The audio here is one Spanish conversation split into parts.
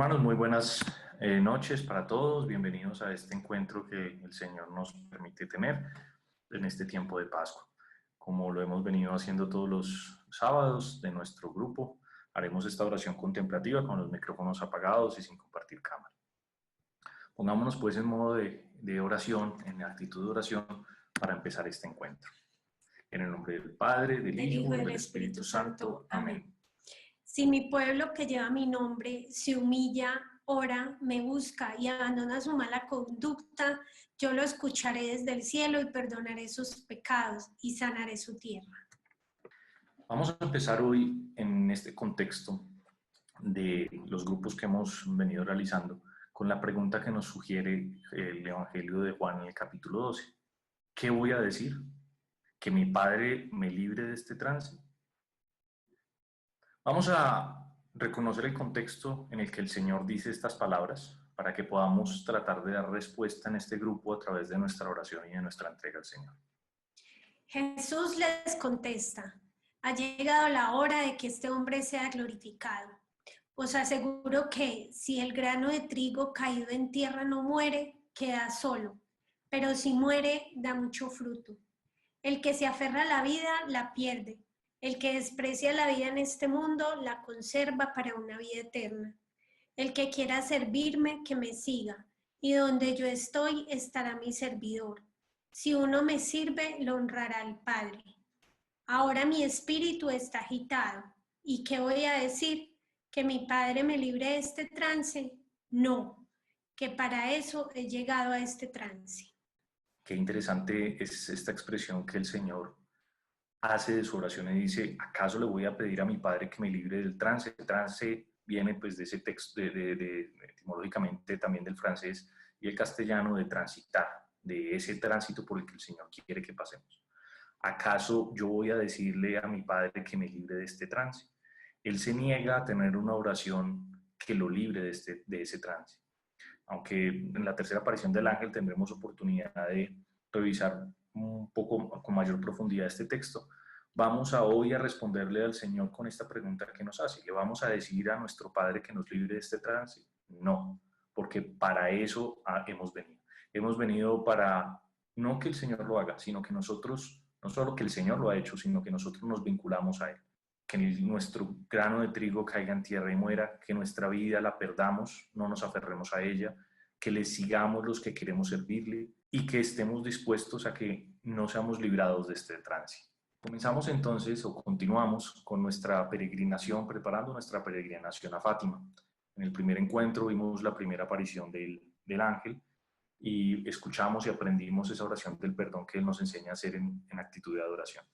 Hermanos, muy buenas noches para todos. Bienvenidos a este encuentro que el Señor nos permite tener en este tiempo de Pascua. Como lo hemos venido haciendo todos los sábados de nuestro grupo, haremos esta oración contemplativa con los micrófonos apagados y sin compartir cámara. Pongámonos pues en modo de oración, en actitud de oración, para empezar este encuentro. En el nombre del Padre, del Hijo y del Espíritu Santo. Amén. Si mi pueblo que lleva mi nombre se humilla, ora, me busca y abandona su mala conducta, yo lo escucharé desde el cielo y perdonaré sus pecados y sanaré su tierra. Vamos a empezar hoy en este contexto de los grupos que hemos venido realizando con la pregunta que nos sugiere el Evangelio de Juan en el capítulo 12. ¿Qué voy a decir? ¿Que mi Padre me libre de este trance? Vamos a reconocer el contexto en el que el Señor dice estas palabras para que podamos tratar de dar respuesta en este grupo a través de nuestra oración y de nuestra entrega al Señor. Jesús les contesta: ha llegado la hora de que este hombre sea glorificado. Os aseguro que si el grano de trigo caído en tierra no muere, queda solo, pero si muere, da mucho fruto. El que se aferra a la vida, la pierde. El que desprecia la vida en este mundo, la conserva para una vida eterna. El que quiera servirme, que me siga, y donde yo estoy, estará mi servidor. Si uno me sirve, lo honrará al Padre. Ahora mi espíritu está agitado. ¿Y qué voy a decir? ¿Que mi Padre me libre de este trance? No, que para eso he llegado a este trance. Qué interesante es esta expresión que el Señor hace de su oración y dice: ¿acaso le voy a pedir a mi Padre que me libre del trance? El trance viene pues de ese texto, etimológicamente también del francés y el castellano, de transitar, de ese tránsito por el que el Señor quiere que pasemos. ¿Acaso yo voy a decirle a mi Padre que me libre de este trance? Él se niega a tener una oración que lo libre de ese trance. Aunque en la tercera aparición del ángel tendremos oportunidad de revisar un poco con mayor profundidad este texto, vamos a hoy a responderle al Señor con esta pregunta que nos hace. ¿Le vamos a decir a nuestro Padre que nos libre de este trance? No, porque para eso hemos venido. Hemos venido para no que el Señor lo haga, sino que nosotros, no solo que el Señor lo ha hecho, sino que nosotros nos vinculamos a Él. Que nuestro grano de trigo caiga en tierra y muera, que nuestra vida la perdamos, no nos aferremos a ella, que le sigamos los que queremos servirle y que estemos dispuestos a que no seamos librados de este trance. Comenzamos entonces, o continuamos, con nuestra peregrinación, preparando nuestra peregrinación a Fátima. En el primer encuentro vimos la primera aparición del ángel y escuchamos y aprendimos esa oración del perdón que él nos enseña a hacer en actitud de adoración.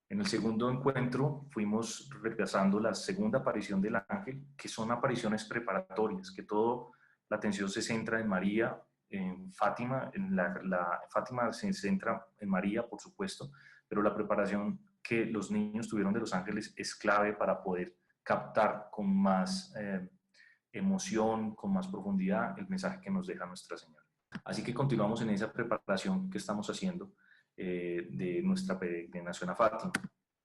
En el segundo encuentro fuimos repasando la segunda aparición del ángel, que son apariciones preparatorias, que toda la atención se centra en María, en Fátima, Fátima se centra en María, por supuesto, pero la preparación que los niños tuvieron de los ángeles es clave para poder captar con más emoción, con más profundidad el mensaje que nos deja Nuestra Señora. Así que continuamos en esa preparación que estamos haciendo de nuestra peregrinación a Fátima.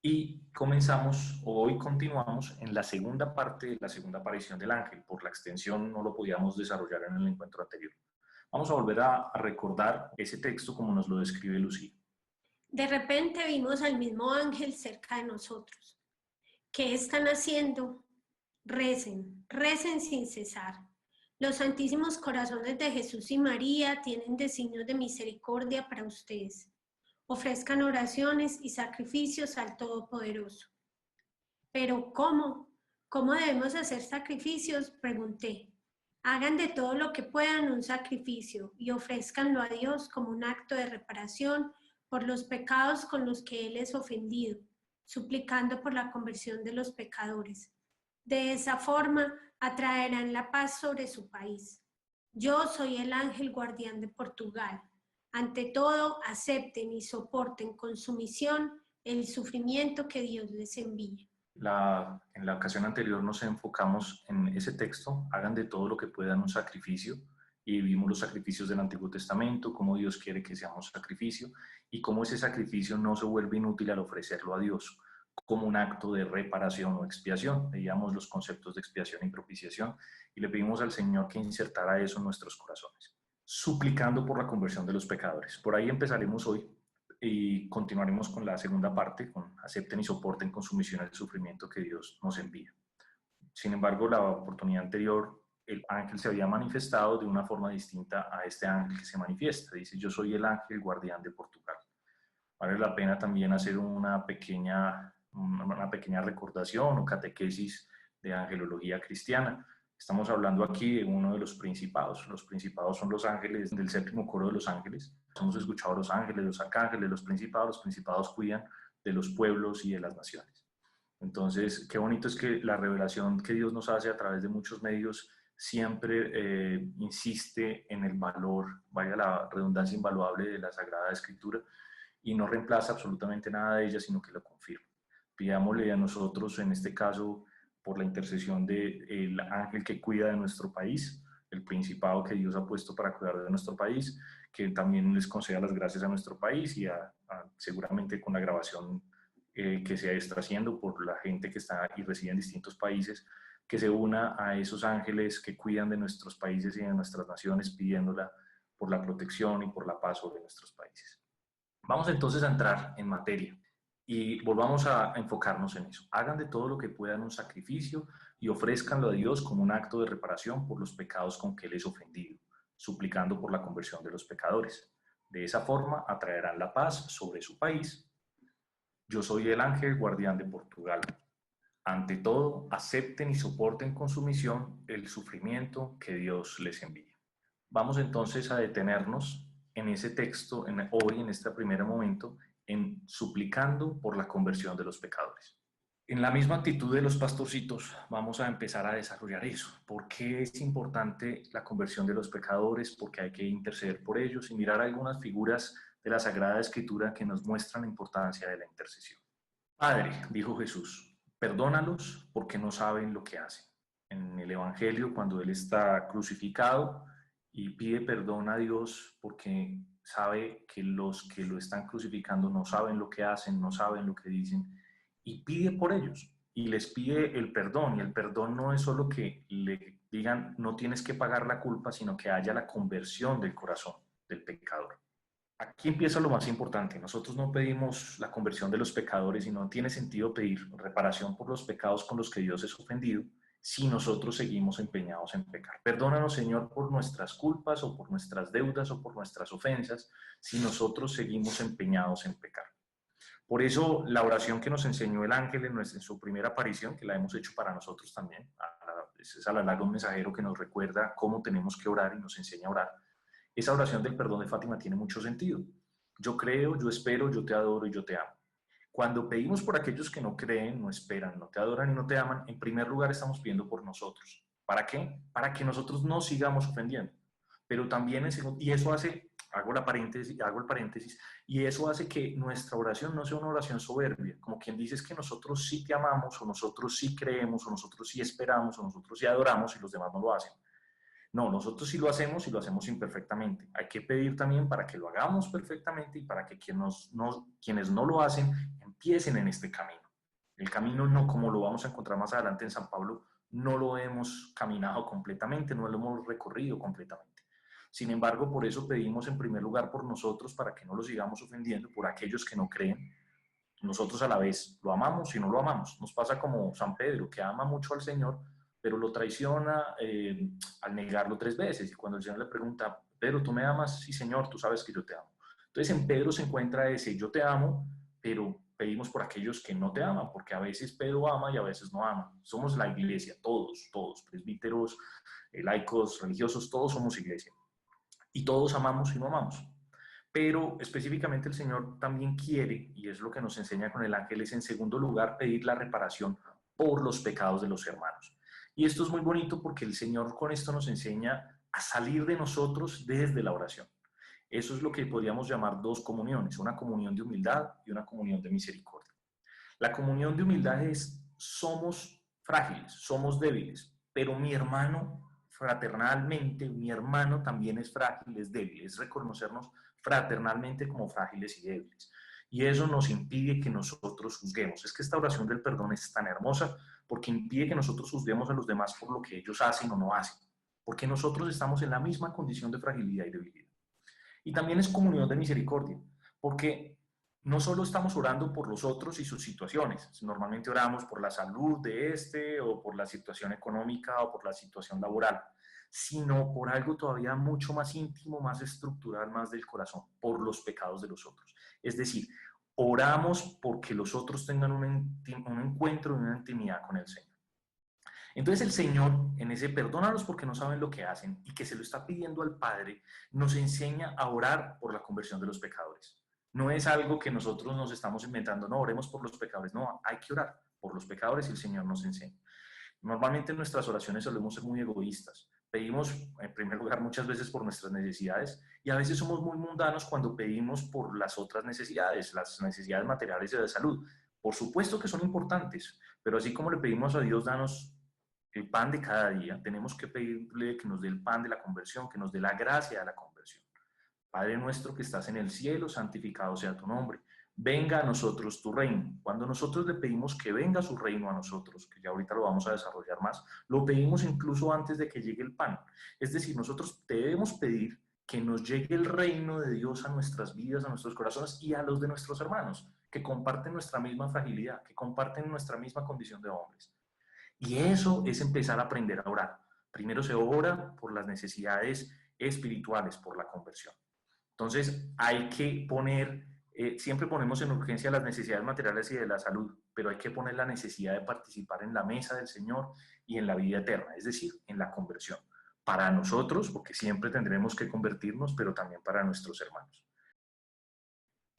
Y comenzamos, hoy continuamos en la segunda parte de la segunda aparición del ángel. Por la extensión no lo podíamos desarrollar en el encuentro anterior. Vamos a volver a recordar ese texto como nos lo describe Lucía. De repente vimos al mismo ángel cerca de nosotros. ¿Qué están haciendo? Recen, recen sin cesar. Los santísimos corazones de Jesús y María tienen designios de misericordia para ustedes. Ofrezcan oraciones y sacrificios al Todopoderoso. ¿Pero cómo? ¿Cómo debemos hacer sacrificios? Pregunté. Hagan de todo lo que puedan un sacrificio y ofrézcanlo a Dios como un acto de reparación por los pecados con los que Él es ofendido, suplicando por la conversión de los pecadores. De esa forma atraerán la paz sobre su país. Yo soy el ángel guardián de Portugal. Ante todo, acepten y soporten con sumisión el sufrimiento que Dios les envía. En la ocasión anterior nos enfocamos en ese texto: hagan de todo lo que puedan un sacrificio, y vimos los sacrificios del Antiguo Testamento, cómo Dios quiere que seamos sacrificio y cómo ese sacrificio no se vuelve inútil al ofrecerlo a Dios, como un acto de reparación o expiación. Veíamos los conceptos de expiación y propiciación y le pedimos al Señor que insertara eso en nuestros corazones, suplicando por la conversión de los pecadores. Por ahí empezaremos hoy y continuaremos con la segunda parte, con acepten y soporten con sumisión el sufrimiento que Dios nos envía. Sin embargo, la oportunidad anterior, el ángel se había manifestado de una forma distinta a este ángel que se manifiesta. Dice, yo soy el ángel guardián de Portugal. Vale la pena también hacer una pequeña recordación o catequesis de angelología cristiana. Estamos hablando aquí de uno de los principados. Los principados son los ángeles del séptimo coro de los ángeles. Hemos escuchado a los ángeles, los arcángeles, los principados. Los principados cuidan de los pueblos y de las naciones. Entonces, qué bonito es que la revelación que Dios nos hace a través de muchos medios siempre insiste en el valor, vaya la redundancia invaluable de la Sagrada Escritura, y no reemplaza absolutamente nada de ella, sino que lo confirma. Pidámosle a nosotros, en este caso, por la intercesión del ángel que cuida de nuestro país, el principado que Dios ha puesto para cuidar de nuestro país, que también les conceda las gracias a nuestro país y seguramente con la grabación que se está haciendo por la gente que está y reside en distintos países, que se una a esos ángeles que cuidan de nuestros países y de nuestras naciones, pidiéndola por la protección y por la paz sobre nuestros países. Vamos entonces a entrar en materia y volvamos a enfocarnos en eso. Hagan de todo lo que puedan un sacrificio y ofrézcanlo a Dios como un acto de reparación por los pecados con que Él es ofendido, suplicando por la conversión de los pecadores. De esa forma atraerán la paz sobre su país. Yo soy el ángel guardián de Portugal. Ante todo, acepten y soporten con sumisión el sufrimiento que Dios les envía. Vamos entonces a detenernos en ese texto, hoy, en este primer momento, en suplicando por la conversión de los pecadores. En la misma actitud de los pastorcitos, vamos a empezar a desarrollar eso. ¿Por qué es importante la conversión de los pecadores? Porque hay que interceder por ellos y mirar algunas figuras de la Sagrada Escritura que nos muestran la importancia de la intercesión. Padre, dijo Jesús, perdónalos porque no saben lo que hacen. En el Evangelio, cuando Él está crucificado y pide perdón a Dios porque sabe que los que lo están crucificando no saben lo que hacen, no saben lo que dicen, y pide por ellos y les pide el perdón. Y el perdón no es solo que le digan no tienes que pagar la culpa, sino que haya la conversión del corazón del pecador. Aquí empieza lo más importante. Nosotros no pedimos la conversión de los pecadores y no tiene sentido pedir reparación por los pecados con los que Dios es ofendido si nosotros seguimos empeñados en pecar. Perdónanos, Señor, por nuestras culpas o por nuestras deudas o por nuestras ofensas si nosotros seguimos empeñados en pecar. Por eso la oración que nos enseñó el ángel en su primera aparición, que la hemos hecho para nosotros también, es a la larga un mensajero que nos recuerda cómo tenemos que orar y nos enseña a orar. Esa oración del perdón de Fátima tiene mucho sentido. Yo creo, yo espero, yo te adoro y yo te amo. Cuando pedimos por aquellos que no creen, no esperan, no te adoran y no te aman, en primer lugar estamos pidiendo por nosotros. ¿Para qué? Para que nosotros no sigamos ofendiendo. Pero también, y eso hace, hago el paréntesis, y eso hace que nuestra oración no sea una oración soberbia, como quien dice es que nosotros sí te amamos, o nosotros sí creemos, o nosotros sí esperamos, o nosotros sí adoramos y los demás no lo hacen. No, nosotros sí lo hacemos y lo hacemos imperfectamente. Hay que pedir también para que lo hagamos perfectamente y para que quienes no lo hacen empiecen en este camino. El camino no, como lo vamos a encontrar más adelante en San Pablo, no lo hemos caminado completamente, no lo hemos recorrido completamente. Sin embargo, por eso pedimos en primer lugar por nosotros, para que no lo sigamos ofendiendo, por aquellos que no creen. Nosotros a la vez lo amamos y no lo amamos. Nos pasa como San Pedro, que ama mucho al Señor, pero lo traiciona al negarlo 3 veces. Y cuando el Señor le pregunta, Pedro, ¿tú me amas? Sí, Señor, tú sabes que yo te amo. Entonces en Pedro se encuentra ese yo te amo, pero pedimos por aquellos que no te aman, porque a veces Pedro ama y a veces no ama. Somos la iglesia, todos, presbíteros, laicos, religiosos, todos somos iglesia. Y todos amamos y no amamos. Pero específicamente el Señor también quiere, y es lo que nos enseña con el ángel, es en segundo lugar pedir la reparación por los pecados de los hermanos. Y esto es muy bonito porque el Señor con esto nos enseña a salir de nosotros desde la oración. Eso es lo que podríamos llamar 2 comuniones, una comunión de humildad y una comunión de misericordia. La comunión de humildad es, somos frágiles, somos débiles, pero mi hermano, fraternalmente, mi hermano también es frágil, es débil, es reconocernos fraternalmente como frágiles y débiles. Y eso nos impide que nosotros juzguemos. Es que esta oración del perdón es tan hermosa porque impide que nosotros juzguemos a los demás por lo que ellos hacen o no hacen. Porque nosotros estamos en la misma condición de fragilidad y debilidad. Y también es comunión de misericordia, porque no solo estamos orando por los otros y sus situaciones, normalmente oramos por la salud de este o por la situación económica o por la situación laboral, sino por algo todavía mucho más íntimo, más estructural, más del corazón, por los pecados de los otros. Es decir, oramos porque los otros tengan un encuentro y una intimidad con el Señor. Entonces el Señor, en ese perdónalos porque no saben lo que hacen y que se lo está pidiendo al Padre, nos enseña a orar por la conversión de los pecadores. No es algo que nosotros nos estamos inventando, no, oremos por los pecadores, no, hay que orar por los pecadores y el Señor nos enseña. Normalmente en nuestras oraciones solemos ser muy egoístas. Pedimos, en primer lugar, muchas veces por nuestras necesidades y a veces somos muy mundanos cuando pedimos por las otras necesidades, las necesidades materiales y de salud. Por supuesto que son importantes, pero así como le pedimos a Dios, danos el pan de cada día, tenemos que pedirle que nos dé el pan de la conversión, que nos dé la gracia de la conversión. Padre nuestro que estás en el cielo, santificado sea tu nombre. Venga a nosotros tu reino. Cuando nosotros le pedimos que venga su reino a nosotros, que ya ahorita lo vamos a desarrollar más, lo pedimos incluso antes de que llegue el pan. Es decir, nosotros debemos pedir que nos llegue el reino de Dios a nuestras vidas, a nuestros corazones y a los de nuestros hermanos, que comparten nuestra misma fragilidad, que comparten nuestra misma condición de hombres. Y eso es empezar a aprender a orar. Primero se ora por las necesidades espirituales, por la conversión. Entonces hay que poner, siempre ponemos en urgencia las necesidades materiales y de la salud, pero hay que poner la necesidad de participar en la mesa del Señor y en la vida eterna, es decir, en la conversión. Para nosotros, porque siempre tendremos que convertirnos, pero también para nuestros hermanos.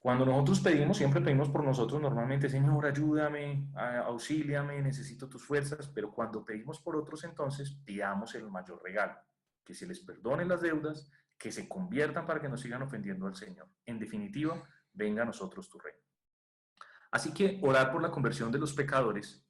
Cuando nosotros pedimos, siempre pedimos por nosotros normalmente, Señor, ayúdame, auxíliame, necesito tus fuerzas, pero cuando pedimos por otros, entonces pidamos el mayor regalo, que se les perdonen las deudas, que se conviertan para que no sigan ofendiendo al Señor. En definitiva, venga a nosotros tu reino. Así que orar por la conversión de los pecadores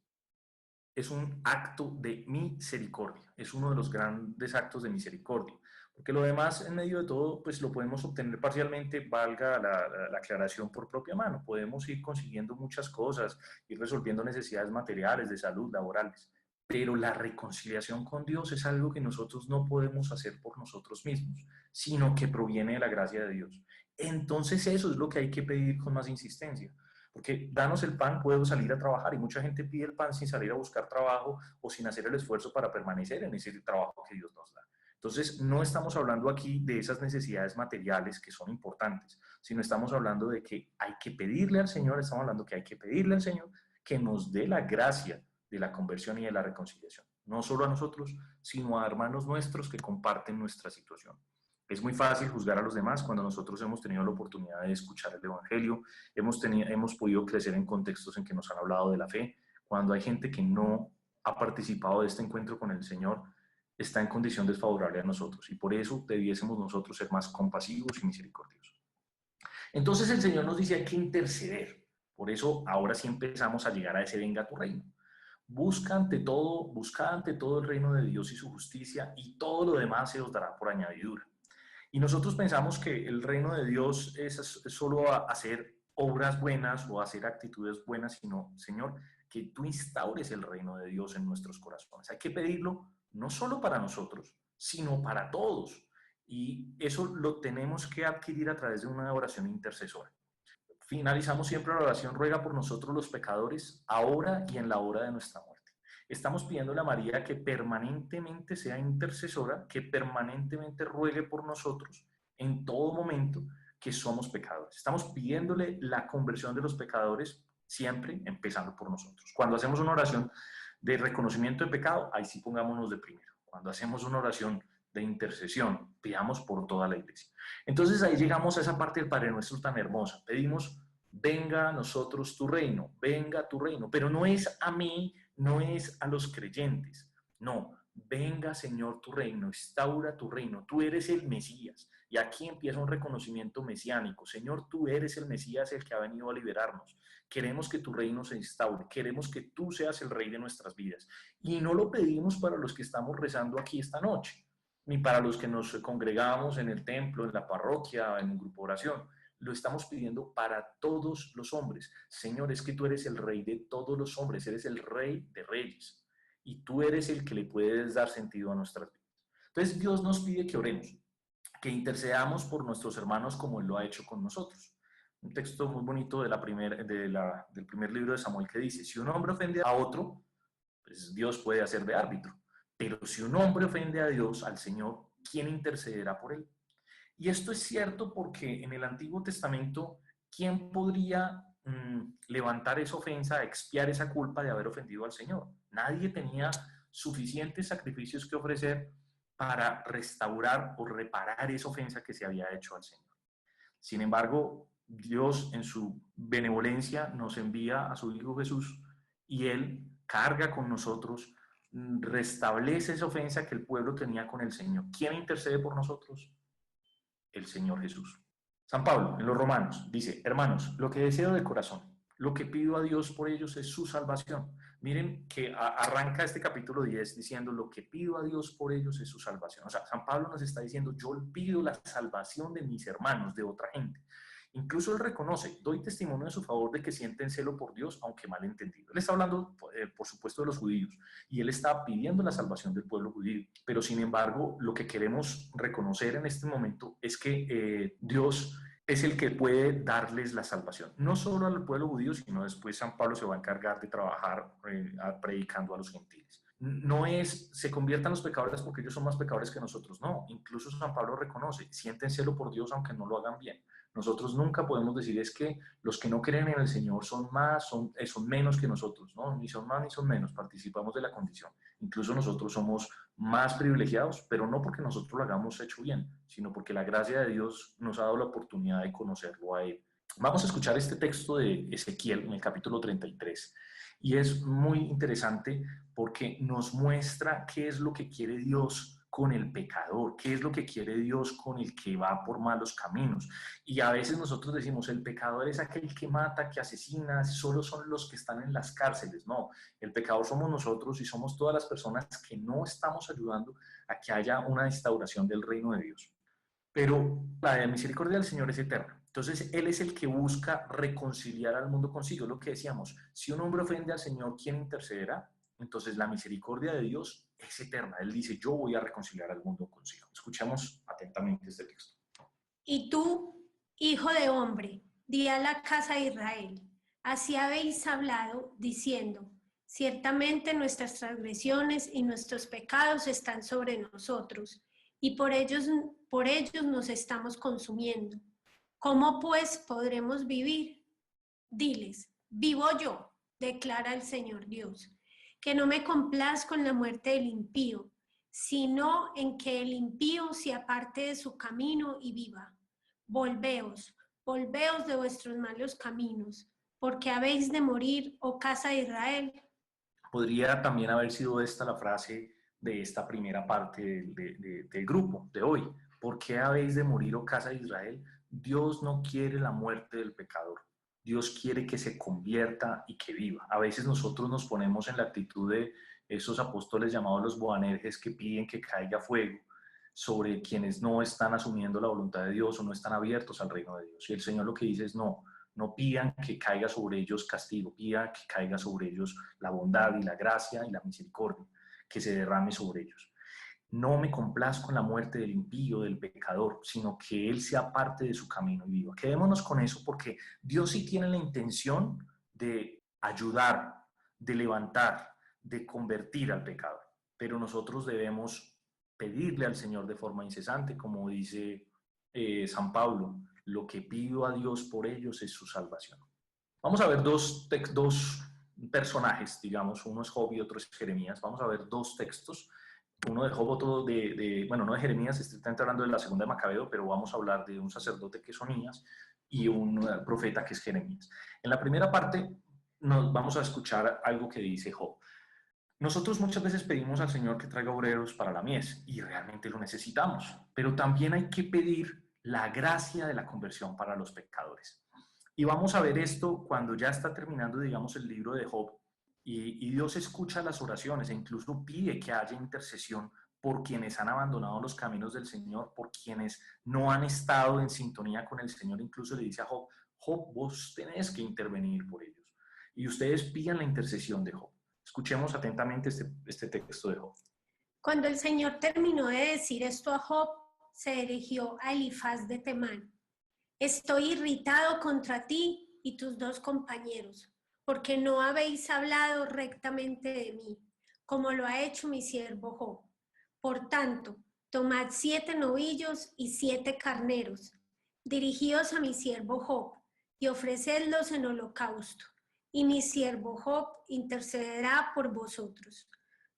es un acto de misericordia, es uno de los grandes actos de misericordia, porque lo demás, en medio de todo, pues lo podemos obtener parcialmente, valga la aclaración por propia mano, podemos ir consiguiendo muchas cosas, ir resolviendo necesidades materiales, de salud, laborales, pero la reconciliación con Dios es algo que nosotros no podemos hacer por nosotros mismos, sino que proviene de la gracia de Dios. Entonces eso es lo que hay que pedir con más insistencia. Porque danos el pan, puedo salir a trabajar y mucha gente pide el pan sin salir a buscar trabajo o sin hacer el esfuerzo para permanecer en ese trabajo que Dios nos da. Entonces, no estamos hablando aquí de esas necesidades materiales que son importantes, sino estamos hablando de que hay que pedirle al Señor, estamos hablando que hay que pedirle al Señor que nos dé la gracia de la conversión y de la reconciliación. No solo a nosotros, sino a hermanos nuestros que comparten nuestra situación. Es muy fácil juzgar a los demás cuando nosotros hemos tenido la oportunidad de escuchar el Evangelio, hemos podido crecer en contextos en que nos han hablado de la fe, cuando hay gente que no ha participado de este encuentro con el Señor, está en condición desfavorable a nosotros y por eso debiésemos nosotros ser más compasivos y misericordiosos. Entonces el Señor nos dice hay que interceder, por eso ahora sí empezamos a llegar a ese venga tu reino. Busca ante todo el reino de Dios y su justicia y todo lo demás se os dará por añadidura. Y nosotros pensamos que el reino de Dios es solo hacer obras buenas o hacer actitudes buenas, sino, Señor, que tú instaures el reino de Dios en nuestros corazones. Hay que pedirlo no solo para nosotros, sino para todos. Y eso lo tenemos que adquirir a través de una oración intercesora. Finalizamos siempre la oración, ruega por nosotros los pecadores, ahora y en la hora de nuestra muerte. Estamos pidiéndole a María que permanentemente sea intercesora, que permanentemente ruegue por nosotros en todo momento que somos pecadores. Estamos pidiéndole la conversión de los pecadores siempre empezando por nosotros. Cuando hacemos una oración de reconocimiento de pecado, ahí sí pongámonos de primero. Cuando hacemos una oración de intercesión, pidamos por toda la iglesia. Entonces ahí llegamos a esa parte del Padre Nuestro tan hermosa. Pedimos, venga a nosotros tu reino, venga tu reino, pero no es a mí, no es a los creyentes, no, venga Señor tu reino, instaura tu reino, tú eres el Mesías. Y aquí empieza un reconocimiento mesiánico. Señor, tú eres el Mesías, el que ha venido a liberarnos. Queremos que tu reino se instaure, queremos que tú seas el rey de nuestras vidas. Y no lo pedimos para los que estamos rezando aquí esta noche, ni para los que nos congregamos en el templo, en la parroquia, en un grupo de oración. lo estamos pidiendo para todos los hombres. Señor, es que tú eres el rey de todos los hombres, eres el rey de reyes y tú eres el que le puedes dar sentido a nuestras vidas. Entonces Dios nos pide que oremos, que intercedamos por nuestros hermanos como Él lo ha hecho con nosotros. Un texto muy bonito del primer libro de Samuel que dice, si un hombre ofende a otro, pues Dios puede hacer de árbitro. Pero si un hombre ofende a Dios, al Señor, ¿quién intercederá por él? Y esto es cierto porque en el Antiguo Testamento, ¿quién podría levantar esa ofensa, expiar esa culpa de haber ofendido al Señor? Nadie tenía suficientes sacrificios que ofrecer para restaurar o reparar esa ofensa que se había hecho al Señor. Sin embargo, Dios en su benevolencia nos envía a su Hijo Jesús y Él carga con nosotros, restablece esa ofensa que el pueblo tenía con el Señor. ¿Quién intercede por nosotros? El Señor Jesús. San Pablo, en los Romanos, dice, hermanos, lo que deseo de corazón, lo que pido a Dios por ellos es su salvación. Miren que arranca este capítulo 10 diciendo, lo que pido a Dios por ellos es su salvación. O sea, San Pablo nos está diciendo, yo pido la salvación de mis hermanos, de otra gente. Incluso él reconoce, doy testimonio en su favor de que sienten celo por Dios, aunque mal entendido. Él está hablando, por supuesto, de los judíos, y él está pidiendo la salvación del pueblo judío. Pero, sin embargo, lo que queremos reconocer en este momento es que Dios es el que puede darles la salvación. No solo al pueblo judío, sino después San Pablo se va a encargar de trabajar predicando a los gentiles. No es, se conviertan los pecadores porque ellos son más pecadores que nosotros, no. Incluso San Pablo reconoce, sienten celo por Dios aunque no lo hagan bien. Nosotros nunca podemos decir es que los que no creen en el Señor son más, son menos que nosotros, ¿no? Ni son más ni son menos, participamos de la condición. Incluso nosotros somos más privilegiados, pero no porque nosotros lo hagamos hecho bien, sino porque la gracia de Dios nos ha dado la oportunidad de conocerlo a Él. Vamos a escuchar este texto de Ezequiel en el capítulo 33 y es muy interesante porque nos muestra qué es lo que quiere Dios con el pecador, qué es lo que quiere Dios con el que va por malos caminos. Y a veces nosotros decimos, el pecador es aquel que mata, que asesina, solo son los que están en las cárceles. No, el pecador somos nosotros y somos todas las personas que no estamos ayudando a que haya una instauración del reino de Dios. Pero la misericordia del Señor es eterna. Entonces, Él es el que busca reconciliar al mundo consigo. Lo que decíamos, si un hombre ofende al Señor, ¿quién intercederá? Entonces, la misericordia de Dios es eterna. Él dice, yo voy a reconciliar al mundo consigo. Escuchemos atentamente este texto. Y tú, hijo de hombre, di a la casa de Israel, así habéis hablado, diciendo, ciertamente nuestras transgresiones y nuestros pecados están sobre nosotros, y por ellos nos estamos consumiendo. ¿Cómo pues podremos vivir? Diles, vivo yo, declara el Señor Dios, que no me complazco en la muerte del impío, sino en que el impío se aparte de su camino y viva. Volveos, volveos de vuestros malos caminos, porque habéis de morir, oh casa de Israel. Podría también haber sido esta la frase de esta primera parte del grupo de hoy. ¿Por qué habéis de morir, oh casa de Israel? Dios no quiere la muerte del pecador. Dios quiere que se convierta y que viva. A veces nosotros nos ponemos en la actitud de esos apóstoles llamados los Boanerges que piden que caiga fuego sobre quienes no están asumiendo la voluntad de Dios o no están abiertos al reino de Dios. Y el Señor lo que dice es no pidan que caiga sobre ellos castigo, pidan que caiga sobre ellos la bondad y la gracia y la misericordia, que se derrame sobre ellos. No me complazco en la muerte del impío, del pecador, sino que él sea parte de su camino y viva. Quedémonos con eso porque Dios sí tiene la intención de ayudar, de levantar, de convertir al pecador. Pero nosotros debemos pedirle al Señor de forma incesante, como dice San Pablo, lo que pido a Dios por ellos es su salvación. Vamos a ver dos personajes, digamos, uno es Job y otro es Jeremías. Vamos a ver dos textos, uno de Job, otro bueno, no de Jeremías, estrictamente hablando de la segunda de Macabeo, pero vamos a hablar de un sacerdote que es Onías y un profeta que es Jeremías. En la primera parte nos vamos a escuchar algo que dice Job. Nosotros muchas veces pedimos al Señor que traiga obreros para la mies y realmente lo necesitamos, pero también hay que pedir la gracia de la conversión para los pecadores. Y vamos a ver esto cuando ya está terminando, digamos, el libro de Job y Dios escucha las oraciones e incluso pide que haya intercesión por quienes han abandonado los caminos del Señor, por quienes no han estado en sintonía con el Señor. Incluso le dice a Job, Job, vos tenés que intervenir por ellos. Y ustedes pidan la intercesión de Job. Escuchemos atentamente este texto de Job. Cuando el Señor terminó de decir esto a Job, se dirigió a Elifaz de Temán. Estoy irritado contra ti y tus 2 compañeros, porque no habéis hablado rectamente de mí, como lo ha hecho mi siervo Job. Por tanto, tomad 7 novillos y 7 carneros, dirigíos a mi siervo Job, y ofrecedlos en holocausto, y mi siervo Job intercederá por vosotros.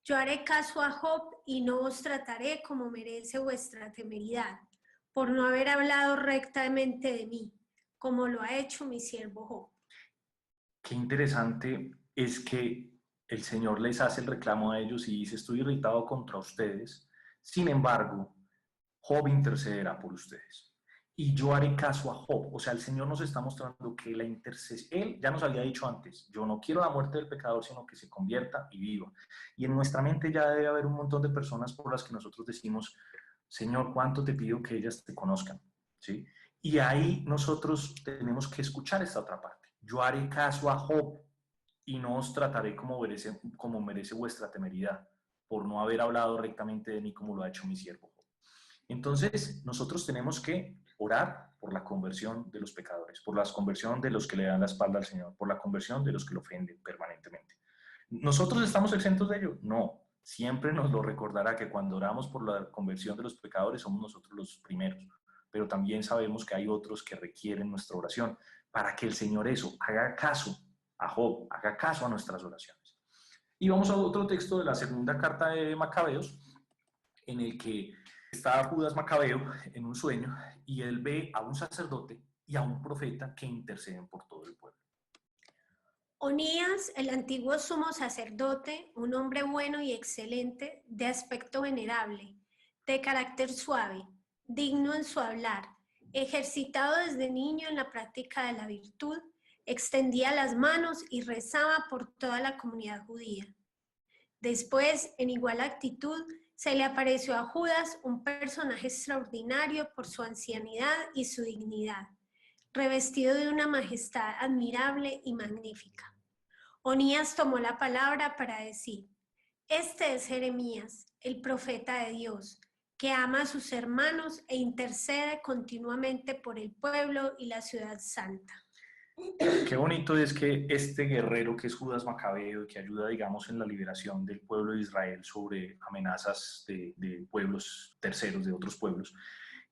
Yo haré caso a Job y no os trataré como merece vuestra temeridad, por no haber hablado rectamente de mí, como lo ha hecho mi siervo Job. Qué interesante es que el Señor les hace el reclamo a ellos y dice, estoy irritado contra ustedes, sin embargo, Job intercederá por ustedes. Y yo haré caso a Job. O sea, el Señor nos está mostrando que la intercesión, Él ya nos había dicho antes, yo no quiero la muerte del pecador, sino que se convierta y viva. Y en nuestra mente ya debe haber un montón de personas por las que nosotros decimos, Señor, ¿cuánto te pido que ellas te conozcan? ¿Sí? Y ahí nosotros tenemos que escuchar esta otra parte. Yo haré caso a Job y no os trataré como merece vuestra temeridad, por no haber hablado rectamente de mí como lo ha hecho mi siervo Job. Entonces, nosotros tenemos que orar por la conversión de los pecadores, por la conversión de los que le dan la espalda al Señor, por la conversión de los que lo ofenden permanentemente. ¿Nosotros estamos exentos de ello? No. Siempre nos lo recordará que cuando oramos por la conversión de los pecadores somos nosotros los primeros, pero también sabemos que hay otros que requieren nuestra oración para que el Señor haga caso a Job, haga caso a nuestras oraciones. Y vamos a otro texto de la segunda carta de Macabeos, en el que está Judas Macabeo en un sueño y él ve a un sacerdote y a un profeta que interceden por todo el pueblo. Onías, el antiguo sumo sacerdote, un hombre bueno y excelente, de aspecto venerable, de carácter suave, digno en su hablar, ejercitado desde niño en la práctica de la virtud, extendía las manos y rezaba por toda la comunidad judía. Después, en igual actitud, se le apareció a Judas un personaje extraordinario por su ancianidad y su dignidad, revestido de una majestad admirable y magnífica. Onías tomó la palabra para decir, este es Jeremías, el profeta de Dios, que ama a sus hermanos e intercede continuamente por el pueblo y la ciudad santa. Qué bonito es que este guerrero que es Judas Macabeo y que ayuda, digamos, en la liberación del pueblo de Israel sobre amenazas de pueblos terceros, de otros pueblos,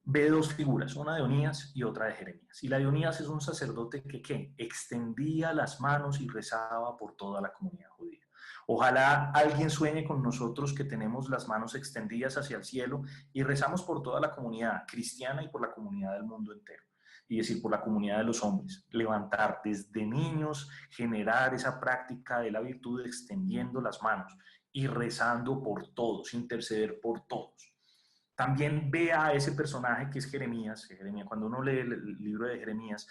ve 2 figuras, una de Onías y otra de Jeremías. Y la de Onías es un sacerdote que extendía las manos y rezaba por toda la comunidad judía. Ojalá alguien sueñe con nosotros que tenemos las manos extendidas hacia el cielo y rezamos por toda la comunidad cristiana y por la comunidad del mundo entero. Y decir, por la comunidad de los hombres, levantar desde niños, generar esa práctica de la virtud extendiendo las manos y rezando por todos, interceder por todos. También vea a ese personaje que es Jeremías, cuando uno lee el libro de Jeremías,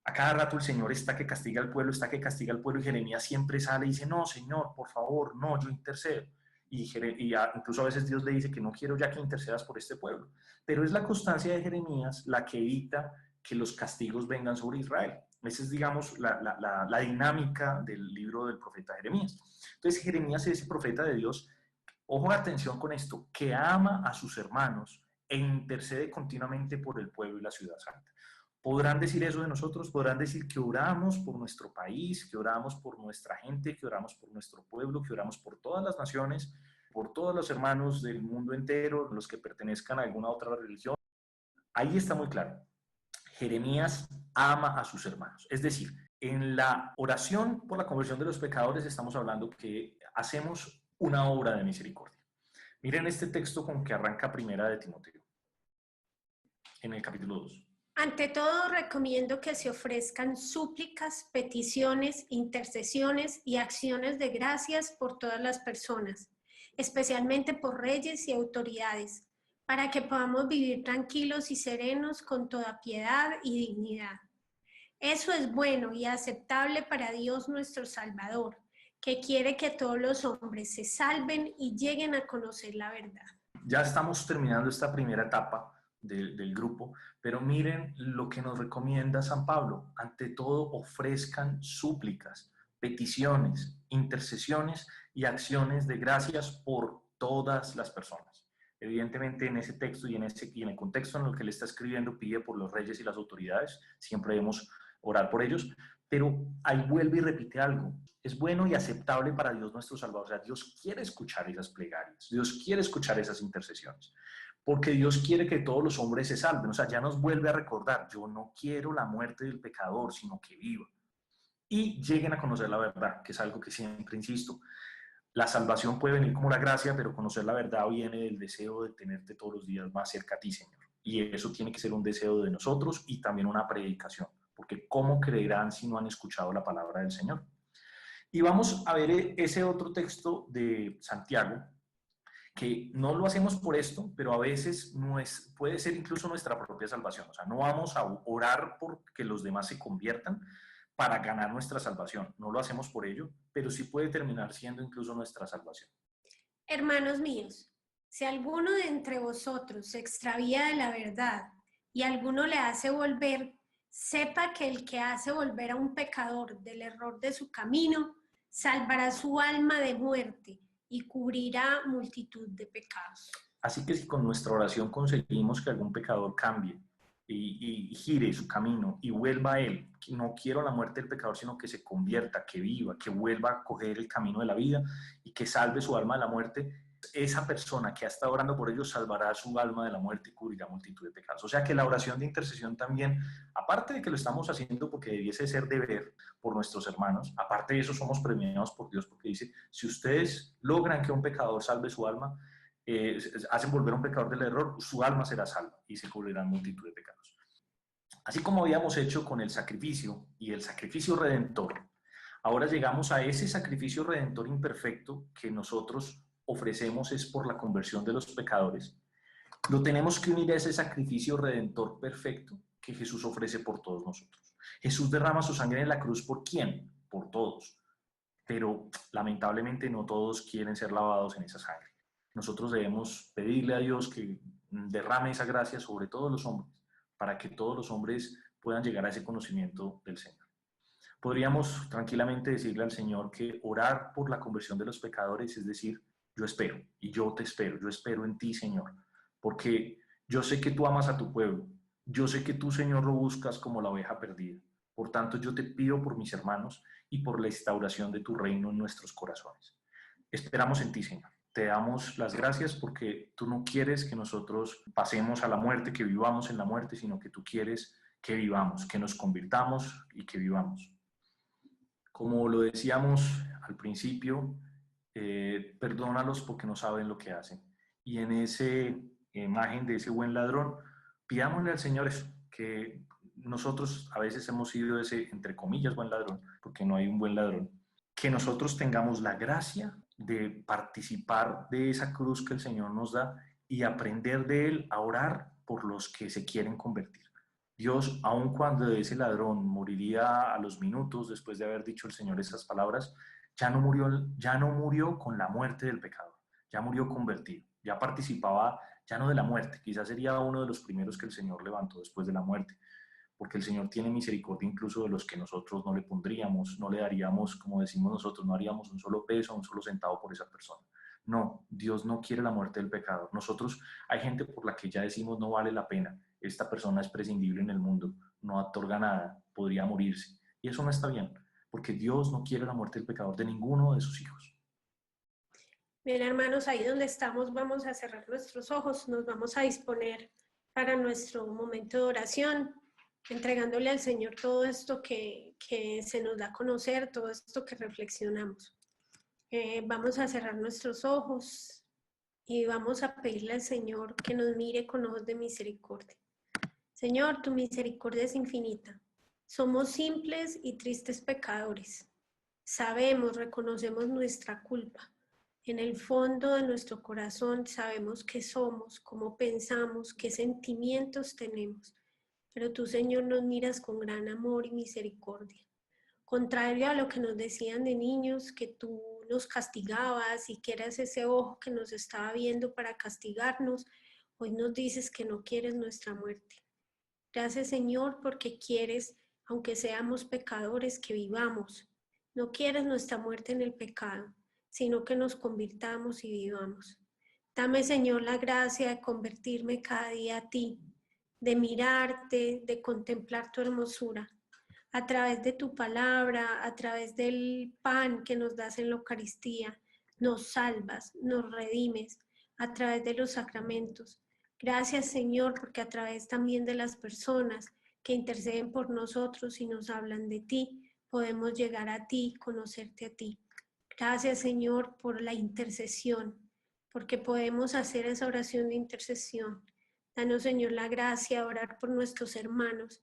a cada rato el Señor está que castiga al pueblo, y Jeremías siempre sale y dice, no, Señor, por favor, no, yo intercedo. Y incluso a veces Dios le dice que no quiero ya que intercedas por este pueblo. Pero es la constancia de Jeremías la que evita que los castigos vengan sobre Israel. Esa es, digamos, la dinámica del libro del profeta Jeremías. Entonces, Jeremías es ese profeta de Dios, ojo, atención con esto, que ama a sus hermanos e intercede continuamente por el pueblo y la ciudad santa. Podrán decir eso de nosotros, podrán decir que oramos por nuestro país, que oramos por nuestra gente, que oramos por nuestro pueblo, que oramos por todas las naciones, por todos los hermanos del mundo entero, los que pertenezcan a alguna otra religión. Ahí está muy claro. Jeremías ama a sus hermanos. Es decir, en la oración por la conversión de los pecadores estamos hablando que hacemos una obra de misericordia. Miren este texto con que arranca Primera de Timoteo, en el capítulo 2. Ante todo, recomiendo que se ofrezcan súplicas, peticiones, intercesiones y acciones de gracias por todas las personas, especialmente por reyes y autoridades, para que podamos vivir tranquilos y serenos con toda piedad y dignidad. Eso es bueno y aceptable para Dios nuestro Salvador, que quiere que todos los hombres se salven y lleguen a conocer la verdad. ya estamos terminando esta primera etapa del grupo, pero miren lo que nos recomienda San Pablo. Ante todo, ofrezcan súplicas, peticiones, intercesiones y acciones de gracias por todas las personas. Evidentemente, en ese texto y en el contexto en el que él está escribiendo, pide por los reyes y las autoridades, siempre debemos orar por ellos, pero ahí vuelve y repite algo. Es bueno y aceptable para Dios nuestro Salvador. O sea, Dios quiere escuchar esas plegarias, Dios quiere escuchar esas intercesiones, porque Dios quiere que todos los hombres se salven. O sea, ya nos vuelve a recordar, yo no quiero la muerte del pecador, sino que viva. Y lleguen a conocer la verdad, que es algo que siempre insisto. La salvación puede venir como la gracia, pero conocer la verdad viene del deseo de tenerte todos los días más cerca a ti, Señor. Y eso tiene que ser un deseo de nosotros y también una predicación, porque ¿cómo creerán si no han escuchado la palabra del Señor? Y vamos a ver ese otro texto de Santiago, que no lo hacemos por esto, pero a veces puede ser incluso nuestra propia salvación. O sea, no vamos a orar por que los demás se conviertan para ganar nuestra salvación. No lo hacemos por ello, pero sí puede terminar siendo incluso nuestra salvación. Hermanos míos, si alguno de entre vosotros se extravía de la verdad y alguno le hace volver, sepa que el que hace volver a un pecador del error de su camino, salvará su alma de muerte y cubrirá multitud de pecados. Así que si con nuestra oración conseguimos que algún pecador cambie y gire su camino y vuelva a él, no quiero la muerte del pecador, sino que se convierta, que viva, que vuelva a coger el camino de la vida y que salve su alma de la muerte, esa persona que ha estado orando por ellos salvará su alma de la muerte y cubrirá multitud de pecados. O sea que la oración de intercesión también, aparte de que lo estamos haciendo porque debiese ser deber por nuestros hermanos, aparte de eso somos premiados por Dios porque dice, si ustedes logran que un pecador salve su alma, hacen volver a un pecador del error, su alma será salva y se cubrirán multitud de pecados. Así como habíamos hecho con el sacrificio y el sacrificio redentor, ahora llegamos a ese sacrificio redentor imperfecto que nosotros ofrecemos es por la conversión de los pecadores. Lo tenemos que unir a ese sacrificio redentor perfecto que Jesús ofrece por todos nosotros. Jesús derrama su sangre en la cruz, ¿por quién? Por todos. Pero lamentablemente no todos quieren ser lavados en esa sangre. Nosotros debemos pedirle a Dios que derrame esa gracia sobre todos los hombres, para que todos los hombres puedan llegar a ese conocimiento del Señor. Podríamos tranquilamente decirle al Señor que orar por la conversión de los pecadores es decir, yo espero y yo te espero, yo espero en ti, Señor, porque yo sé que tú amas a tu pueblo, yo sé que tú, Señor, lo buscas como la oveja perdida. Por tanto, yo te pido por mis hermanos y por la instauración de tu reino en nuestros corazones. Esperamos en ti, Señor. Te damos las gracias porque tú no quieres que nosotros pasemos a la muerte, que vivamos en la muerte, sino que tú quieres que vivamos, que nos convirtamos y que vivamos. Como lo decíamos al principio, perdónalos porque no saben lo que hacen. Y en esa imagen de ese buen ladrón, pidámosle al Señor eso, que nosotros a veces hemos sido ese, entre comillas, buen ladrón, porque no hay un buen ladrón, que nosotros tengamos la gracia de participar de esa cruz que el Señor nos da y aprender de Él a orar por los que se quieren convertir. Dios, aun cuando ese ladrón moriría a los minutos después de haber dicho el Señor esas palabras, ya no murió con la muerte del pecador, ya murió convertido, ya participaba ya no de la muerte, quizás sería uno de los primeros que el Señor levantó después de la muerte, porque el Señor tiene misericordia incluso de los que nosotros no le pondríamos, no le daríamos, como decimos nosotros, no haríamos un solo peso, un solo centavo por esa persona. No, Dios no quiere la muerte del pecador. Nosotros, hay gente por la que ya decimos no vale la pena, esta persona es prescindible en el mundo, no otorga nada, podría morirse. Y eso no está bien, porque Dios no quiere la muerte del pecador de ninguno de sus hijos. Bien, hermanos, ahí donde estamos vamos a cerrar nuestros ojos, nos vamos a disponer para nuestro momento de oración, entregándole al Señor todo esto que se nos da a conocer, todo esto que reflexionamos. Vamos a cerrar nuestros ojos y vamos a pedirle al Señor que nos mire con ojos de misericordia. Señor, tu misericordia es infinita. Somos simples y tristes pecadores. Sabemos, reconocemos nuestra culpa. En el fondo de nuestro corazón sabemos qué somos, cómo pensamos, qué sentimientos tenemos. Pero tú, Señor, nos miras con gran amor y misericordia. Contrario a lo que nos decían de niños, que tú nos castigabas y que eras ese ojo que nos estaba viendo para castigarnos, hoy nos dices que no quieres nuestra muerte. Gracias, Señor, porque quieres, aunque seamos pecadores, que vivamos. No quieres nuestra muerte en el pecado, sino que nos convirtamos y vivamos. Dame, Señor, la gracia de convertirme cada día a ti, de mirarte, de contemplar tu hermosura. A través de tu palabra, a través del pan que nos das en la Eucaristía, nos salvas, nos redimes, a través de los sacramentos. Gracias, Señor, porque a través también de las personas que interceden por nosotros y nos hablan de ti, podemos llegar a ti, conocerte a ti. Gracias, Señor, por la intercesión, porque podemos hacer esa oración de intercesión. Danos, Señor, la gracia de orar por nuestros hermanos,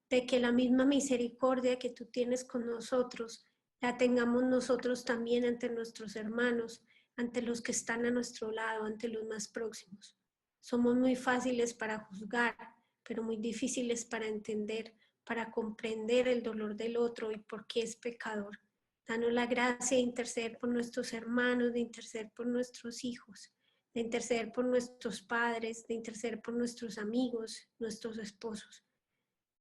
de que la misma misericordia que tú tienes con nosotros, la tengamos nosotros también ante nuestros hermanos, ante los que están a nuestro lado, ante los más próximos. Somos muy fáciles para juzgar, pero muy difíciles para entender, para comprender el dolor del otro y por qué es pecador. Danos la gracia de interceder por nuestros hermanos, de interceder por nuestros hijos, de interceder por nuestros padres, de interceder por nuestros amigos, nuestros esposos.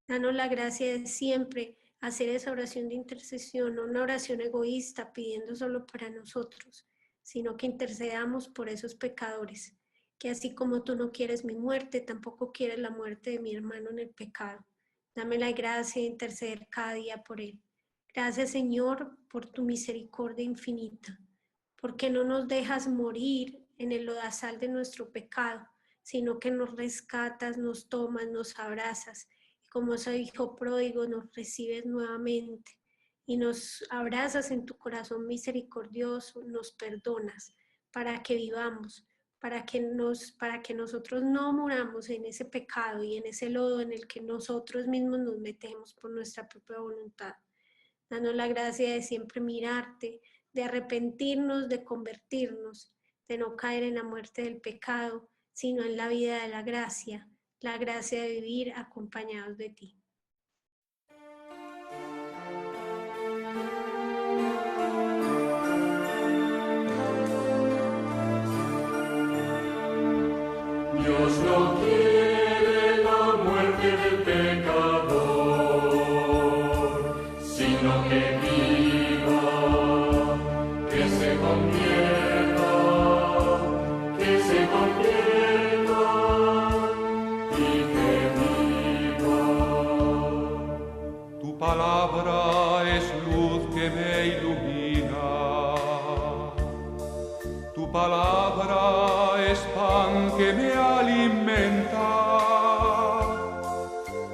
Danos la gracia de siempre hacer esa oración de intercesión, no una oración egoísta pidiendo solo para nosotros, sino que intercedamos por esos pecadores, que así como tú no quieres mi muerte, tampoco quieres la muerte de mi hermano en el pecado. Dame la gracia de interceder cada día por él. Gracias, Señor, por tu misericordia infinita, porque no nos dejas morir en el lodazal de nuestro pecado, sino que nos rescatas, nos tomas, nos abrazas, y como ese hijo pródigo nos recibes nuevamente y nos abrazas en tu corazón misericordioso, nos perdonas para que vivamos, para que nosotros no muramos en ese pecado y en ese lodo en el que nosotros mismos nos metemos por nuestra propia voluntad. Danos la gracia de siempre mirarte, de arrepentirnos, de convertirnos, de no caer en la muerte del pecado, sino en la vida de la gracia de vivir acompañados de ti. Dios no quiere la muerte del pecador, sino que viva, que se convierta y que viva. Tu palabra es luz que me ilumina, tu palabra es pan que me alimenta,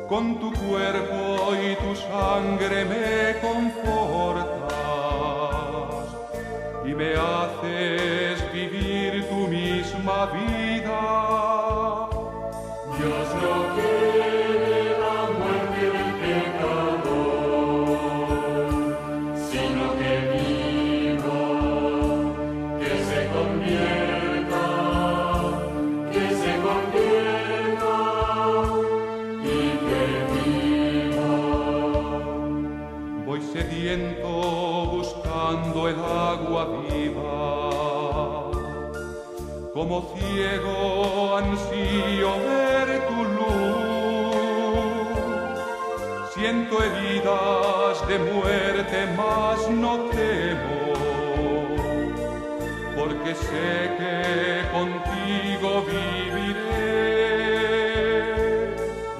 con tu cuerpo y tu sangre me confortas y me haces vivir tu misma vida. Dios no quiere la muerte del pecador, sino que viva, que se convierta y que viva. Voy sediento buscando el agua viva, como ciego ansío ver tu luz. Siento heridas de muerte, mas no temo, porque sé que contigo viviré.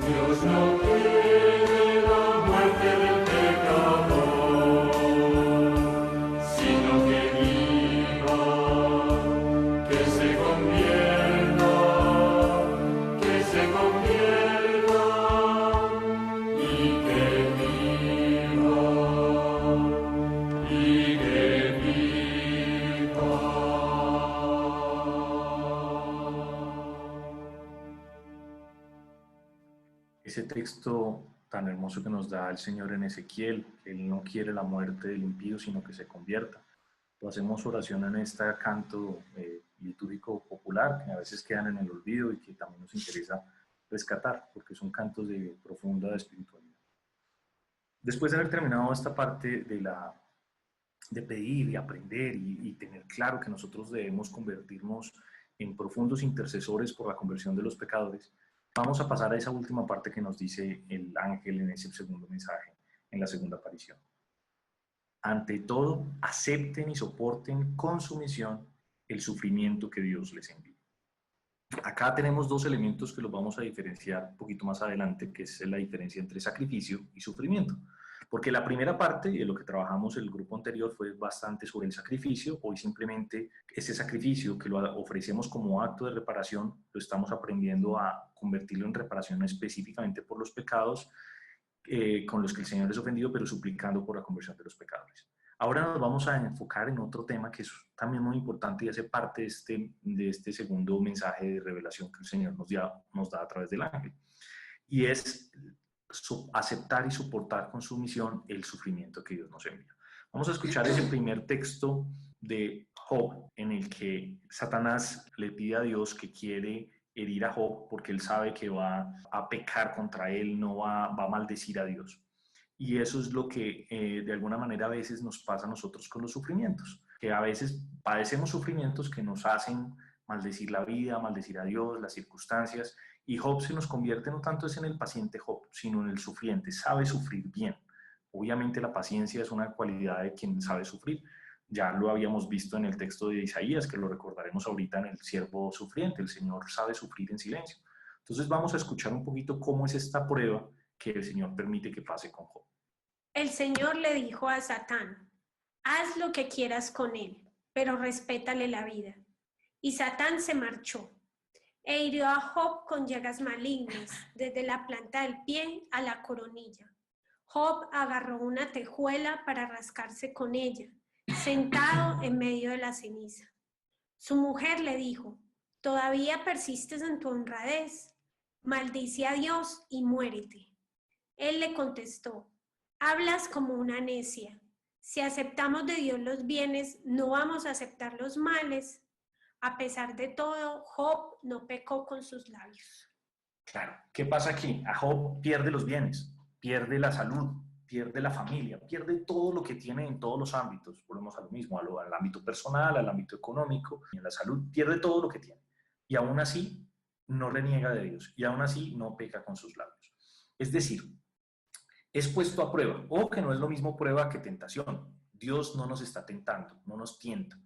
Dios no quiere la muerte del pecador, sino que viva, que se convierta y que viva, Ese texto tan hermoso que nos da el Señor en Ezequiel, que Él no quiere la muerte del impío, sino que se convierta. Lo hacemos oración en este canto litúrgico popular, que a veces quedan en el olvido y que también nos interesa rescatar, porque son cantos de profunda espiritualidad. Después de haber terminado esta parte de la de pedir y aprender y tener claro que nosotros debemos convertirnos en profundos intercesores por la conversión de los pecadores, vamos a pasar a esa última parte que nos dice el ángel en ese segundo mensaje, en la segunda aparición. Ante todo, acepten y soporten con sumisión el sufrimiento que Dios les envía. Acá tenemos dos elementos que los vamos a diferenciar un poquito más adelante, que es la diferencia entre sacrificio y sufrimiento. Porque la primera parte de lo que trabajamos el grupo anterior fue bastante sobre el sacrificio. Hoy simplemente ese sacrificio que lo ofrecemos como acto de reparación, lo estamos aprendiendo a convertirlo en reparación específicamente por los pecados con los que el Señor es ofendido, pero suplicando por la conversión de los pecadores. Ahora nos vamos a enfocar en otro tema que es también muy importante y hace parte de este segundo mensaje de revelación que el Señor nos da a través del ángel. Y es aceptar y soportar con sumisión el sufrimiento que Dios nos envía. Vamos a escuchar ese primer texto de Job, en el que Satanás le pide a Dios que quiere herir a Job porque él sabe que va a pecar contra él, no va a maldecir a Dios. Y eso es lo que de alguna manera a veces nos pasa a nosotros con los sufrimientos, que a veces padecemos sufrimientos que nos hacen maldecir la vida, maldecir a Dios, las circunstancias, y Job se nos convierte no tanto es en el paciente Job, sino en el sufriente, sabe sufrir bien. Obviamente la paciencia es una cualidad de quien sabe sufrir, ya lo habíamos visto en el texto de Isaías, que lo recordaremos ahorita en el siervo sufriente, el Señor sabe sufrir en silencio. Entonces vamos a escuchar un poquito cómo es esta prueba que el Señor permite que pase con Job. El Señor le dijo a Satán, haz lo que quieras con él, pero respétale la vida. Y Satán se marchó e hirió a Job con llagas malignas, desde la planta del pie a la coronilla. Job agarró una tejuela para rascarse con ella, sentado en medio de la ceniza. Su mujer le dijo, ¿todavía persistes en tu honradez? Maldice a Dios y muérete. Él le contestó, hablas como una necia. Si aceptamos de Dios los bienes, ¿no vamos a aceptar los males? A pesar de todo, Job no pecó con sus labios. Claro, ¿qué pasa aquí? A Job pierde los bienes, pierde la salud, pierde la familia, pierde todo lo que tiene en todos los ámbitos. Volvemos a lo mismo, al ámbito personal, al ámbito económico, y en la salud, pierde todo lo que tiene. Y aún así no reniega de Dios, y aún así no peca con sus labios. Es decir, es puesto a prueba, o que no es lo mismo prueba que tentación. Dios no nos está tentando, no nos tienta,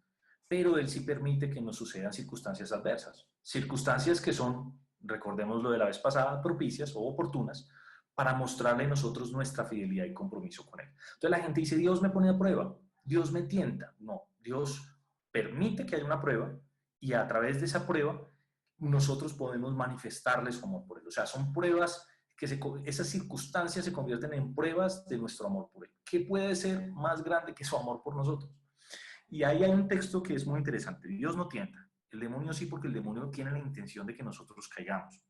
pero Él sí permite que nos sucedan circunstancias adversas, circunstancias que son, recordemos lo de la vez pasada, propicias o oportunas, para mostrarle a nosotros nuestra fidelidad y compromiso con Él. Entonces la gente dice, Dios me pone a prueba, Dios me tienta. No, Dios permite que haya una prueba y a través de esa prueba nosotros podemos manifestarle su amor por Él. O sea, son pruebas esas circunstancias se convierten en pruebas de nuestro amor por Él. ¿Qué puede ser más grande que su amor por nosotros? Y ahí hay un texto que es muy interesante. Dios no tienta. El demonio sí, porque el demonio tiene la intención de que nosotros caigamos.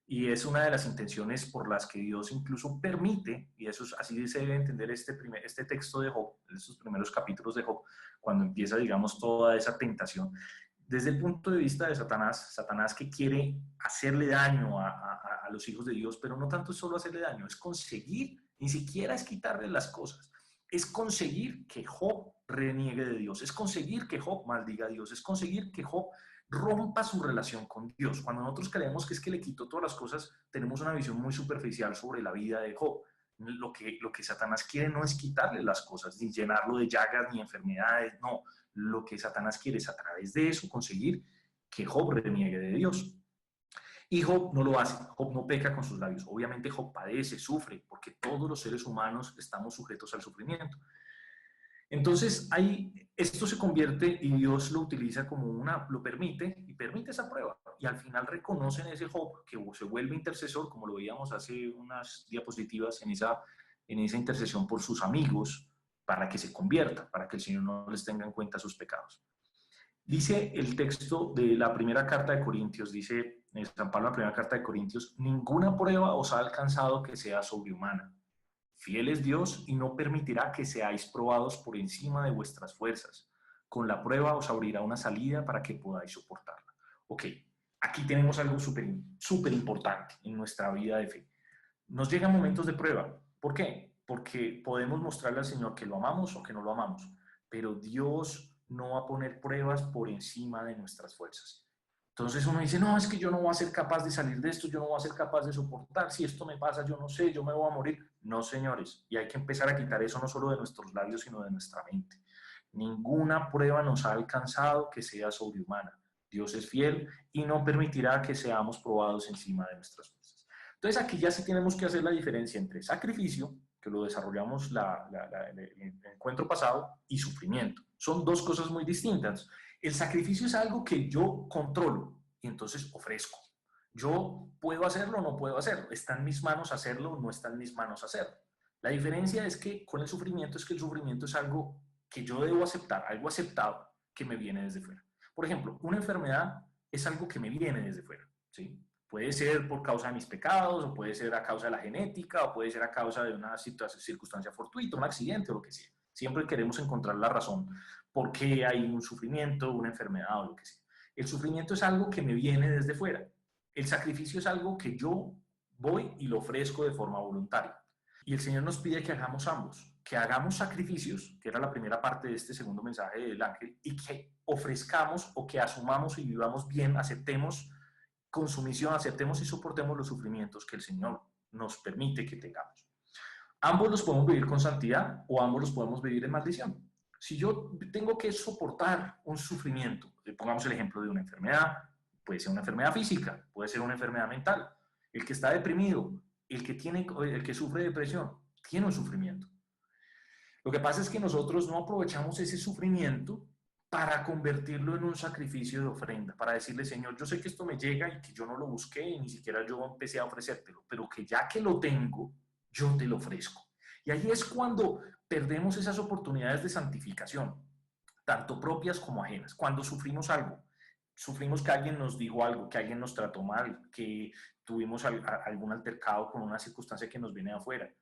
Y es una de las intenciones por las que Dios incluso permite, y eso es, así se debe entender este texto de Job, estos primeros capítulos de Job, cuando empieza, digamos, toda esa tentación. Desde el punto de vista de Satanás que quiere hacerle daño a los hijos de Dios, pero no tanto es solo hacerle daño, es conseguir, ni siquiera es quitarle las cosas, es conseguir que Job reniegue de Dios, es conseguir que Job maldiga a Dios, es conseguir que Job rompa su relación con Dios. Cuando nosotros creemos que es que le quitó todas las cosas, tenemos una visión muy superficial sobre la vida de Job. Lo que Satanás quiere no es quitarle las cosas, ni llenarlo de llagas ni enfermedades, no. Lo que Satanás quiere es a través de eso conseguir que Job reniegue de Dios. Y Job no lo hace, Job no peca con sus labios. Obviamente Job padece, sufre, porque todos los seres humanos estamos sujetos al sufrimiento. Entonces, esto se convierte y Dios lo utiliza como lo permite y permite esa prueba. Y al final reconocen ese Job que se vuelve intercesor, como lo veíamos hace unas diapositivas en esa intercesión por sus amigos, para que se convierta, para que el Señor no les tenga en cuenta sus pecados. Dice el texto de la primera carta de Corintios, dice San Pablo en la primera carta de Corintios, ninguna prueba os ha alcanzado que sea sobrehumana. Fiel es Dios y no permitirá que seáis probados por encima de vuestras fuerzas. Con la prueba os abrirá una salida para que podáis soportarla. Ok, aquí tenemos algo súper importante en nuestra vida de fe. Nos llegan momentos de prueba. ¿Por qué? Porque podemos mostrarle al Señor que lo amamos o que no lo amamos. pero Dios no va a poner pruebas por encima de nuestras fuerzas. Entonces uno dice, no, es que yo no voy a ser capaz de salir de esto, yo no voy a ser capaz de soportar, si esto me pasa, yo no sé, yo me voy a morir. No, señores, y hay que empezar a quitar eso no solo de nuestros labios, sino de nuestra mente. Ninguna prueba nos ha alcanzado que sea sobrehumana. Dios es fiel y no permitirá que seamos probados encima de nuestras fuerzas. Entonces aquí ya sí tenemos que hacer la diferencia entre sacrificio, que lo desarrollamos el encuentro pasado, y sufrimiento. Son dos cosas muy distintas. El sacrificio es algo que yo controlo y entonces ofrezco. Yo puedo hacerlo o no puedo hacerlo. Está en mis manos hacerlo o no está en mis manos hacerlo. La diferencia es que con el sufrimiento es que el sufrimiento es algo que yo debo aceptar, algo aceptado que me viene desde fuera. Por ejemplo, una enfermedad es algo que me viene desde fuera, ¿sí? Puede ser por causa de mis pecados, o puede ser a causa de la genética, o puede ser a causa de una circunstancia fortuita, un accidente o lo que sea. Siempre queremos encontrar la razón por qué hay un sufrimiento, una enfermedad o lo que sea. El sufrimiento es algo que me viene desde fuera. El sacrificio es algo que yo voy y lo ofrezco de forma voluntaria. Y el Señor nos pide que hagamos ambos, que hagamos sacrificios, que era la primera parte de este segundo mensaje del ángel, y que ofrezcamos o que asumamos y vivamos bien, aceptemos con sumisión, aceptemos y soportemos los sufrimientos que el Señor nos permite que tengamos. Ambos los podemos vivir con santidad o ambos los podemos vivir en maldición. Si yo tengo que soportar un sufrimiento, pongamos el ejemplo de una enfermedad, puede ser una enfermedad física, puede ser una enfermedad mental. El que está deprimido, el que sufre depresión, tiene un sufrimiento. Lo que pasa es que nosotros no aprovechamos ese sufrimiento para convertirlo en un sacrificio de ofrenda, para decirle, Señor, yo sé que esto me llega y que yo no lo busqué y ni siquiera yo empecé a ofrecértelo, pero que ya que lo tengo, yo te lo ofrezco. Y ahí es cuando perdemos esas oportunidades de santificación, tanto propias como ajenas. Cuando sufrimos algo, sufrimos que alguien nos dijo algo, que alguien nos trató mal, que tuvimos algún altercado con una circunstancia que nos viene de afuera.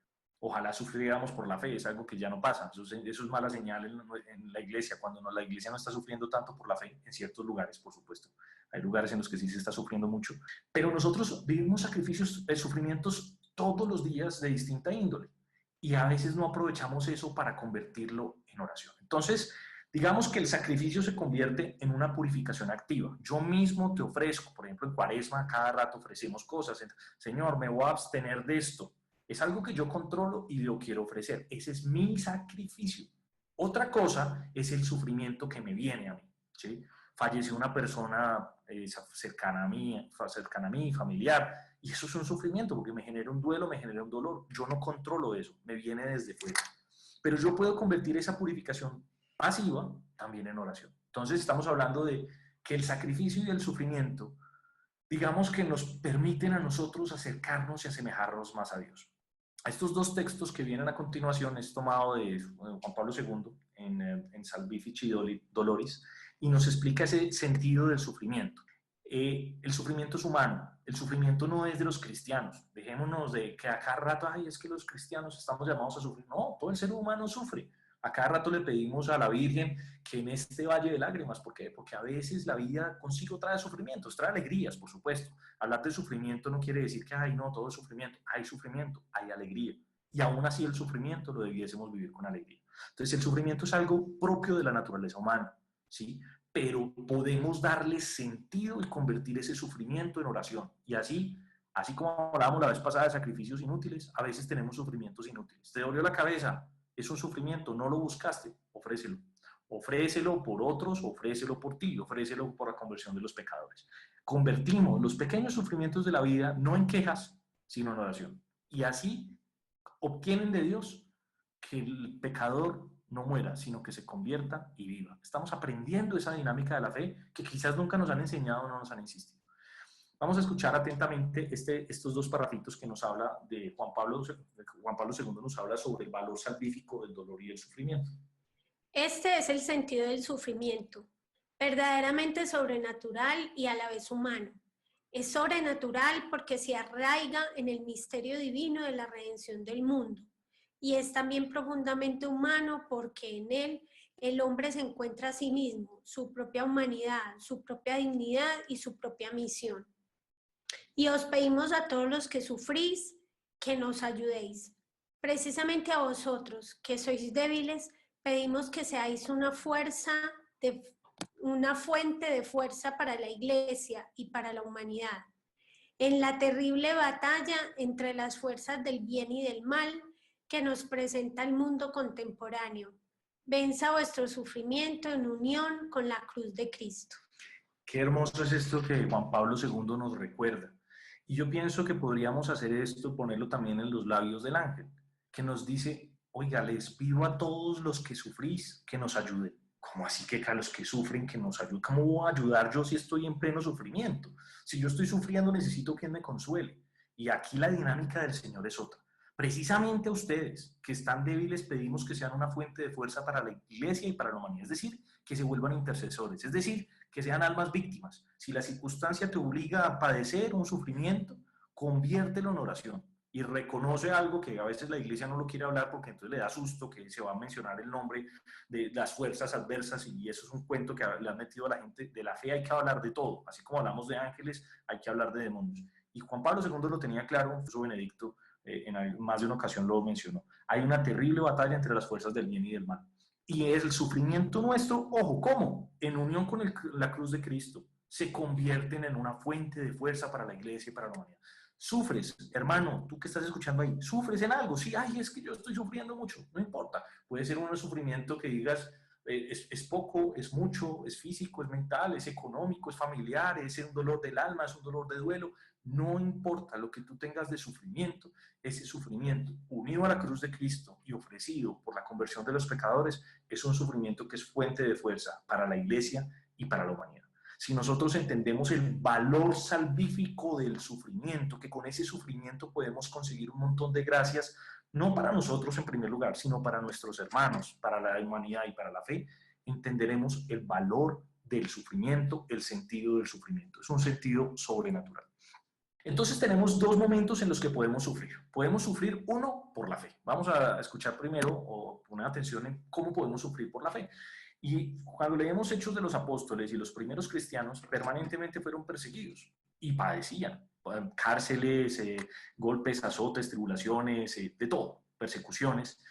Ojalá sufriéramos por la fe, es algo que ya no pasa. Eso es mala señal en la iglesia, cuando la iglesia no está sufriendo tanto por la fe, en ciertos lugares, por supuesto. Hay lugares en los que sí se está sufriendo mucho. Pero nosotros vivimos sacrificios, sufrimientos todos los días de distinta índole. Y a veces no aprovechamos eso para convertirlo en oración. Entonces, digamos que el sacrificio se convierte en una purificación activa. Yo mismo te ofrezco, por ejemplo, en Cuaresma, cada rato ofrecemos cosas. Señor, me voy a abstener de esto. Es algo que yo controlo y lo quiero ofrecer. Ese es mi sacrificio. Otra cosa es el sufrimiento que me viene a mí, ¿sí? Falleció una persona cercana a mí, familiar, y eso es un sufrimiento porque me genera un duelo, me genera un dolor. Yo no controlo eso, me viene desde fuera. Pero yo puedo convertir esa purificación pasiva también en oración. Entonces estamos hablando de que el sacrificio y el sufrimiento, digamos que nos permiten a nosotros acercarnos y asemejarnos más a Dios. Estos dos textos que vienen a continuación es tomado de Juan Pablo II en Salvifici Doloris y nos explica ese sentido del sufrimiento. El sufrimiento es humano, el sufrimiento no es de los cristianos. Dejémonos de que a cada rato, ay, es que los cristianos estamos llamados a sufrir. No, todo el ser humano sufre. A cada rato le pedimos a la Virgen que en este valle de lágrimas, ¿por qué? Porque a veces la vida consigo trae sufrimientos, trae alegrías, por supuesto. Hablar de sufrimiento no quiere decir que, ay, no, todo es sufrimiento. Hay sufrimiento, hay alegría. Y aún así el sufrimiento lo debiésemos vivir con alegría. Entonces el sufrimiento es algo propio de la naturaleza humana, ¿sí? Pero podemos darle sentido y convertir ese sufrimiento en oración. Y así como hablábamos la vez pasada de sacrificios inútiles, a veces tenemos sufrimientos inútiles. ¿Te dolió la cabeza? Es un sufrimiento, no lo buscaste, ofrécelo. Ofrécelo por otros, ofrécelo por ti, ofrécelo por la conversión de los pecadores. Convertimos los pequeños sufrimientos de la vida no en quejas, sino en oración. Y así obtienen de Dios que el pecador no muera, sino que se convierta y viva. Estamos aprendiendo esa dinámica de la fe que quizás nunca nos han enseñado o no nos han insistido. Vamos a escuchar atentamente estos dos parrafitos que nos habla de Juan Pablo II, nos habla sobre el valor salvífico del dolor y el sufrimiento. Este es el sentido del sufrimiento, verdaderamente sobrenatural y a la vez humano. Es sobrenatural porque se arraiga en el misterio divino de la redención del mundo. Y es también profundamente humano porque en él el hombre se encuentra a sí mismo, su propia humanidad, su propia dignidad y su propia misión. Y os pedimos a todos los que sufrís que nos ayudéis. Precisamente a vosotros, que sois débiles, pedimos que seáis una fuente de fuerza para la Iglesia y para la humanidad. En la terrible batalla entre las fuerzas del bien y del mal que nos presenta el mundo contemporáneo. Venza vuestro sufrimiento en unión con la cruz de Cristo. Qué hermoso es esto que Juan Pablo II nos recuerda. Y yo pienso que podríamos hacer esto, ponerlo también en los labios del ángel, que nos dice, oiga, les pido a todos los que sufrís que nos ayuden. ¿Cómo así que a los que sufren que nos ayuden? ¿Cómo voy a ayudar yo si estoy en pleno sufrimiento? Si yo estoy sufriendo, necesito quien me consuele. Y aquí la dinámica del Señor es otra. Precisamente a ustedes que están débiles pedimos que sean una fuente de fuerza para la Iglesia y para la humanidad, es decir, que se vuelvan intercesores, es decir, que sean almas víctimas. Si la circunstancia te obliga a padecer un sufrimiento, conviértelo en oración y reconoce algo que a veces la Iglesia no lo quiere hablar porque entonces le da susto que se va a mencionar el nombre de las fuerzas adversas, y eso es un cuento que le han metido a la gente. De la fe hay que hablar de todo, así como hablamos de ángeles, hay que hablar de demonios. Y Juan Pablo II lo tenía claro, incluso Benedicto en más de una ocasión lo mencionó. Hay una terrible batalla entre las fuerzas del bien y del mal. Y el sufrimiento nuestro, ojo, ¿cómo? En unión con la cruz de Cristo, se convierten en una fuente de fuerza para la Iglesia y para la humanidad. Sufres, hermano, tú que estás escuchando ahí, sufres en algo. Sí, ay, es que yo estoy sufriendo mucho, no importa. Puede ser un sufrimiento que digas, es poco, es mucho, es físico, es mental, es económico, es familiar, es un dolor del alma, es un dolor de duelo. No importa lo que tú tengas de sufrimiento, ese sufrimiento unido a la cruz de Cristo y ofrecido por la conversión de los pecadores es un sufrimiento que es fuente de fuerza para la Iglesia y para la humanidad. Si nosotros entendemos el valor salvífico del sufrimiento, que con ese sufrimiento podemos conseguir un montón de gracias, no para nosotros en primer lugar, sino para nuestros hermanos, para la humanidad y para la fe, entenderemos el valor del sufrimiento, el sentido del sufrimiento. Es un sentido sobrenatural. Entonces tenemos dos momentos en los que podemos sufrir. Podemos sufrir, uno, por la fe. Vamos a escuchar primero o poner atención en cómo podemos sufrir por la fe. Y cuando leemos Hechos de los Apóstoles y los primeros cristianos, permanentemente fueron perseguidos y padecían cárceles, golpes, azotes, tribulaciones, de todo, persecuciones.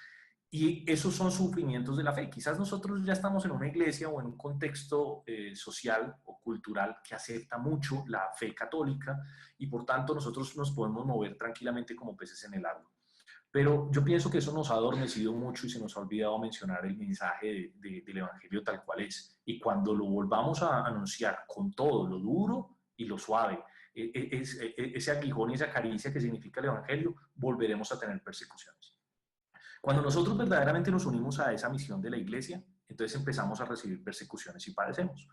Y esos son sufrimientos de la fe. Quizás nosotros ya estamos en una iglesia o en un contexto social o cultural que acepta mucho la fe católica y por tanto nosotros nos podemos mover tranquilamente como peces en el agua. Pero yo pienso que eso nos ha adormecido mucho y se nos ha olvidado mencionar el mensaje del Evangelio tal cual es. Y cuando lo volvamos a anunciar con todo, lo duro y lo suave, ese aguijón y esa caricia que significa el Evangelio, volveremos a tener persecuciones. Cuando nosotros verdaderamente nos unimos a esa misión de la Iglesia, entonces empezamos a recibir persecuciones y padecemos.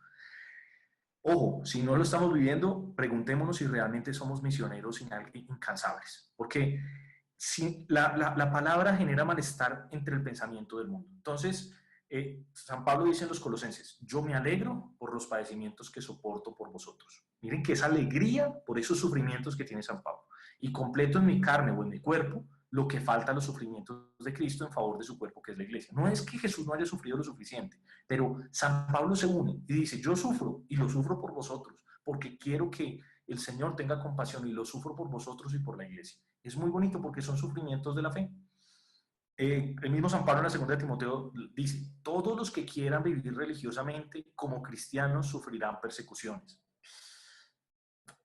Ojo, si no lo estamos viviendo, preguntémonos si realmente somos misioneros incansables, porque si la palabra genera malestar entre el pensamiento del mundo. Entonces, San Pablo dice en los Colosenses, yo me alegro por los padecimientos que soporto por vosotros. Miren que es alegría por esos sufrimientos que tiene San Pablo. Y completo en mi carne o en mi cuerpo lo que falta a los sufrimientos de Cristo en favor de su cuerpo, que es la Iglesia. No es que Jesús no haya sufrido lo suficiente, pero San Pablo se une y dice, yo sufro y lo sufro por vosotros, porque quiero que el Señor tenga compasión y lo sufro por vosotros y por la Iglesia. Es muy bonito porque son sufrimientos de la fe. El mismo San Pablo en la segunda de Timoteo dice, todos los que quieran vivir religiosamente como cristianos sufrirán persecuciones.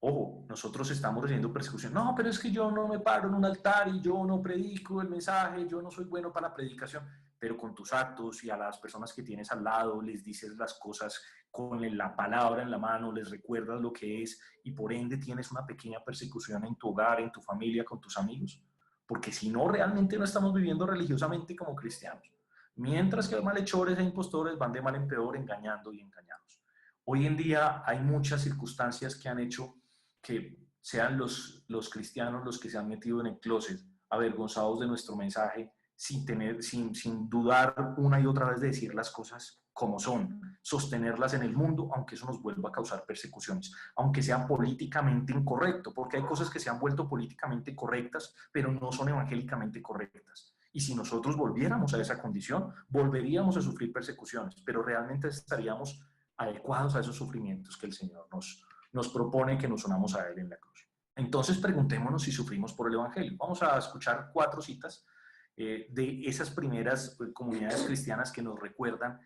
Ojo, nosotros estamos recibiendo persecución. No, pero es que yo no me paro en un altar y yo no predico el mensaje, yo no soy bueno para la predicación, pero con tus actos y a las personas que tienes al lado les dices las cosas con la palabra en la mano, les recuerdas lo que es y por ende tienes una pequeña persecución en tu hogar, en tu familia, con tus amigos. Porque si no, realmente no estamos viviendo religiosamente como cristianos. Mientras que los malhechores e impostores van de mal en peor engañando y engañados. Hoy en día hay muchas circunstancias que han hecho que sean los cristianos los que se han metido en el closet, avergonzados de nuestro mensaje, sin dudar una y otra vez de decir las cosas como son, sostenerlas en el mundo, aunque eso nos vuelva a causar persecuciones, aunque sea políticamente incorrecto, porque hay cosas que se han vuelto políticamente correctas, pero no son evangélicamente correctas. Y si nosotros volviéramos a esa condición, volveríamos a sufrir persecuciones, pero realmente estaríamos adecuados a esos sufrimientos que el Señor nos propone que nos unamos a Él en la cruz. Entonces preguntémonos si sufrimos por el Evangelio. Vamos a escuchar 4 citas de esas primeras comunidades cristianas que nos recuerdan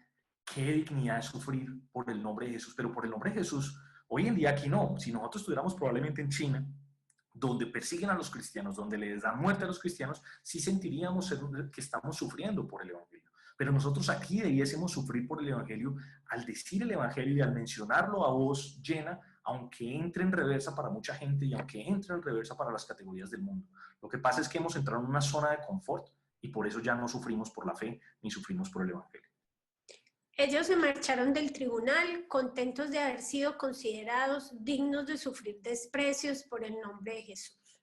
qué dignidad es sufrir por el nombre de Jesús, pero por el nombre de Jesús, hoy en día aquí no. Si nosotros estuviéramos probablemente en China, donde persiguen a los cristianos, donde les dan muerte a los cristianos, sí sentiríamos que estamos sufriendo por el Evangelio. Pero nosotros aquí debiésemos sufrir por el Evangelio al decir el Evangelio y al mencionarlo a voz llena, aunque entre en reversa para mucha gente y aunque entre en reversa para las categorías del mundo. Lo que pasa es que hemos entrado en una zona de confort y por eso ya no sufrimos por la fe ni sufrimos por el Evangelio. Ellos se marcharon del tribunal contentos de haber sido considerados dignos de sufrir desprecios por el nombre de Jesús.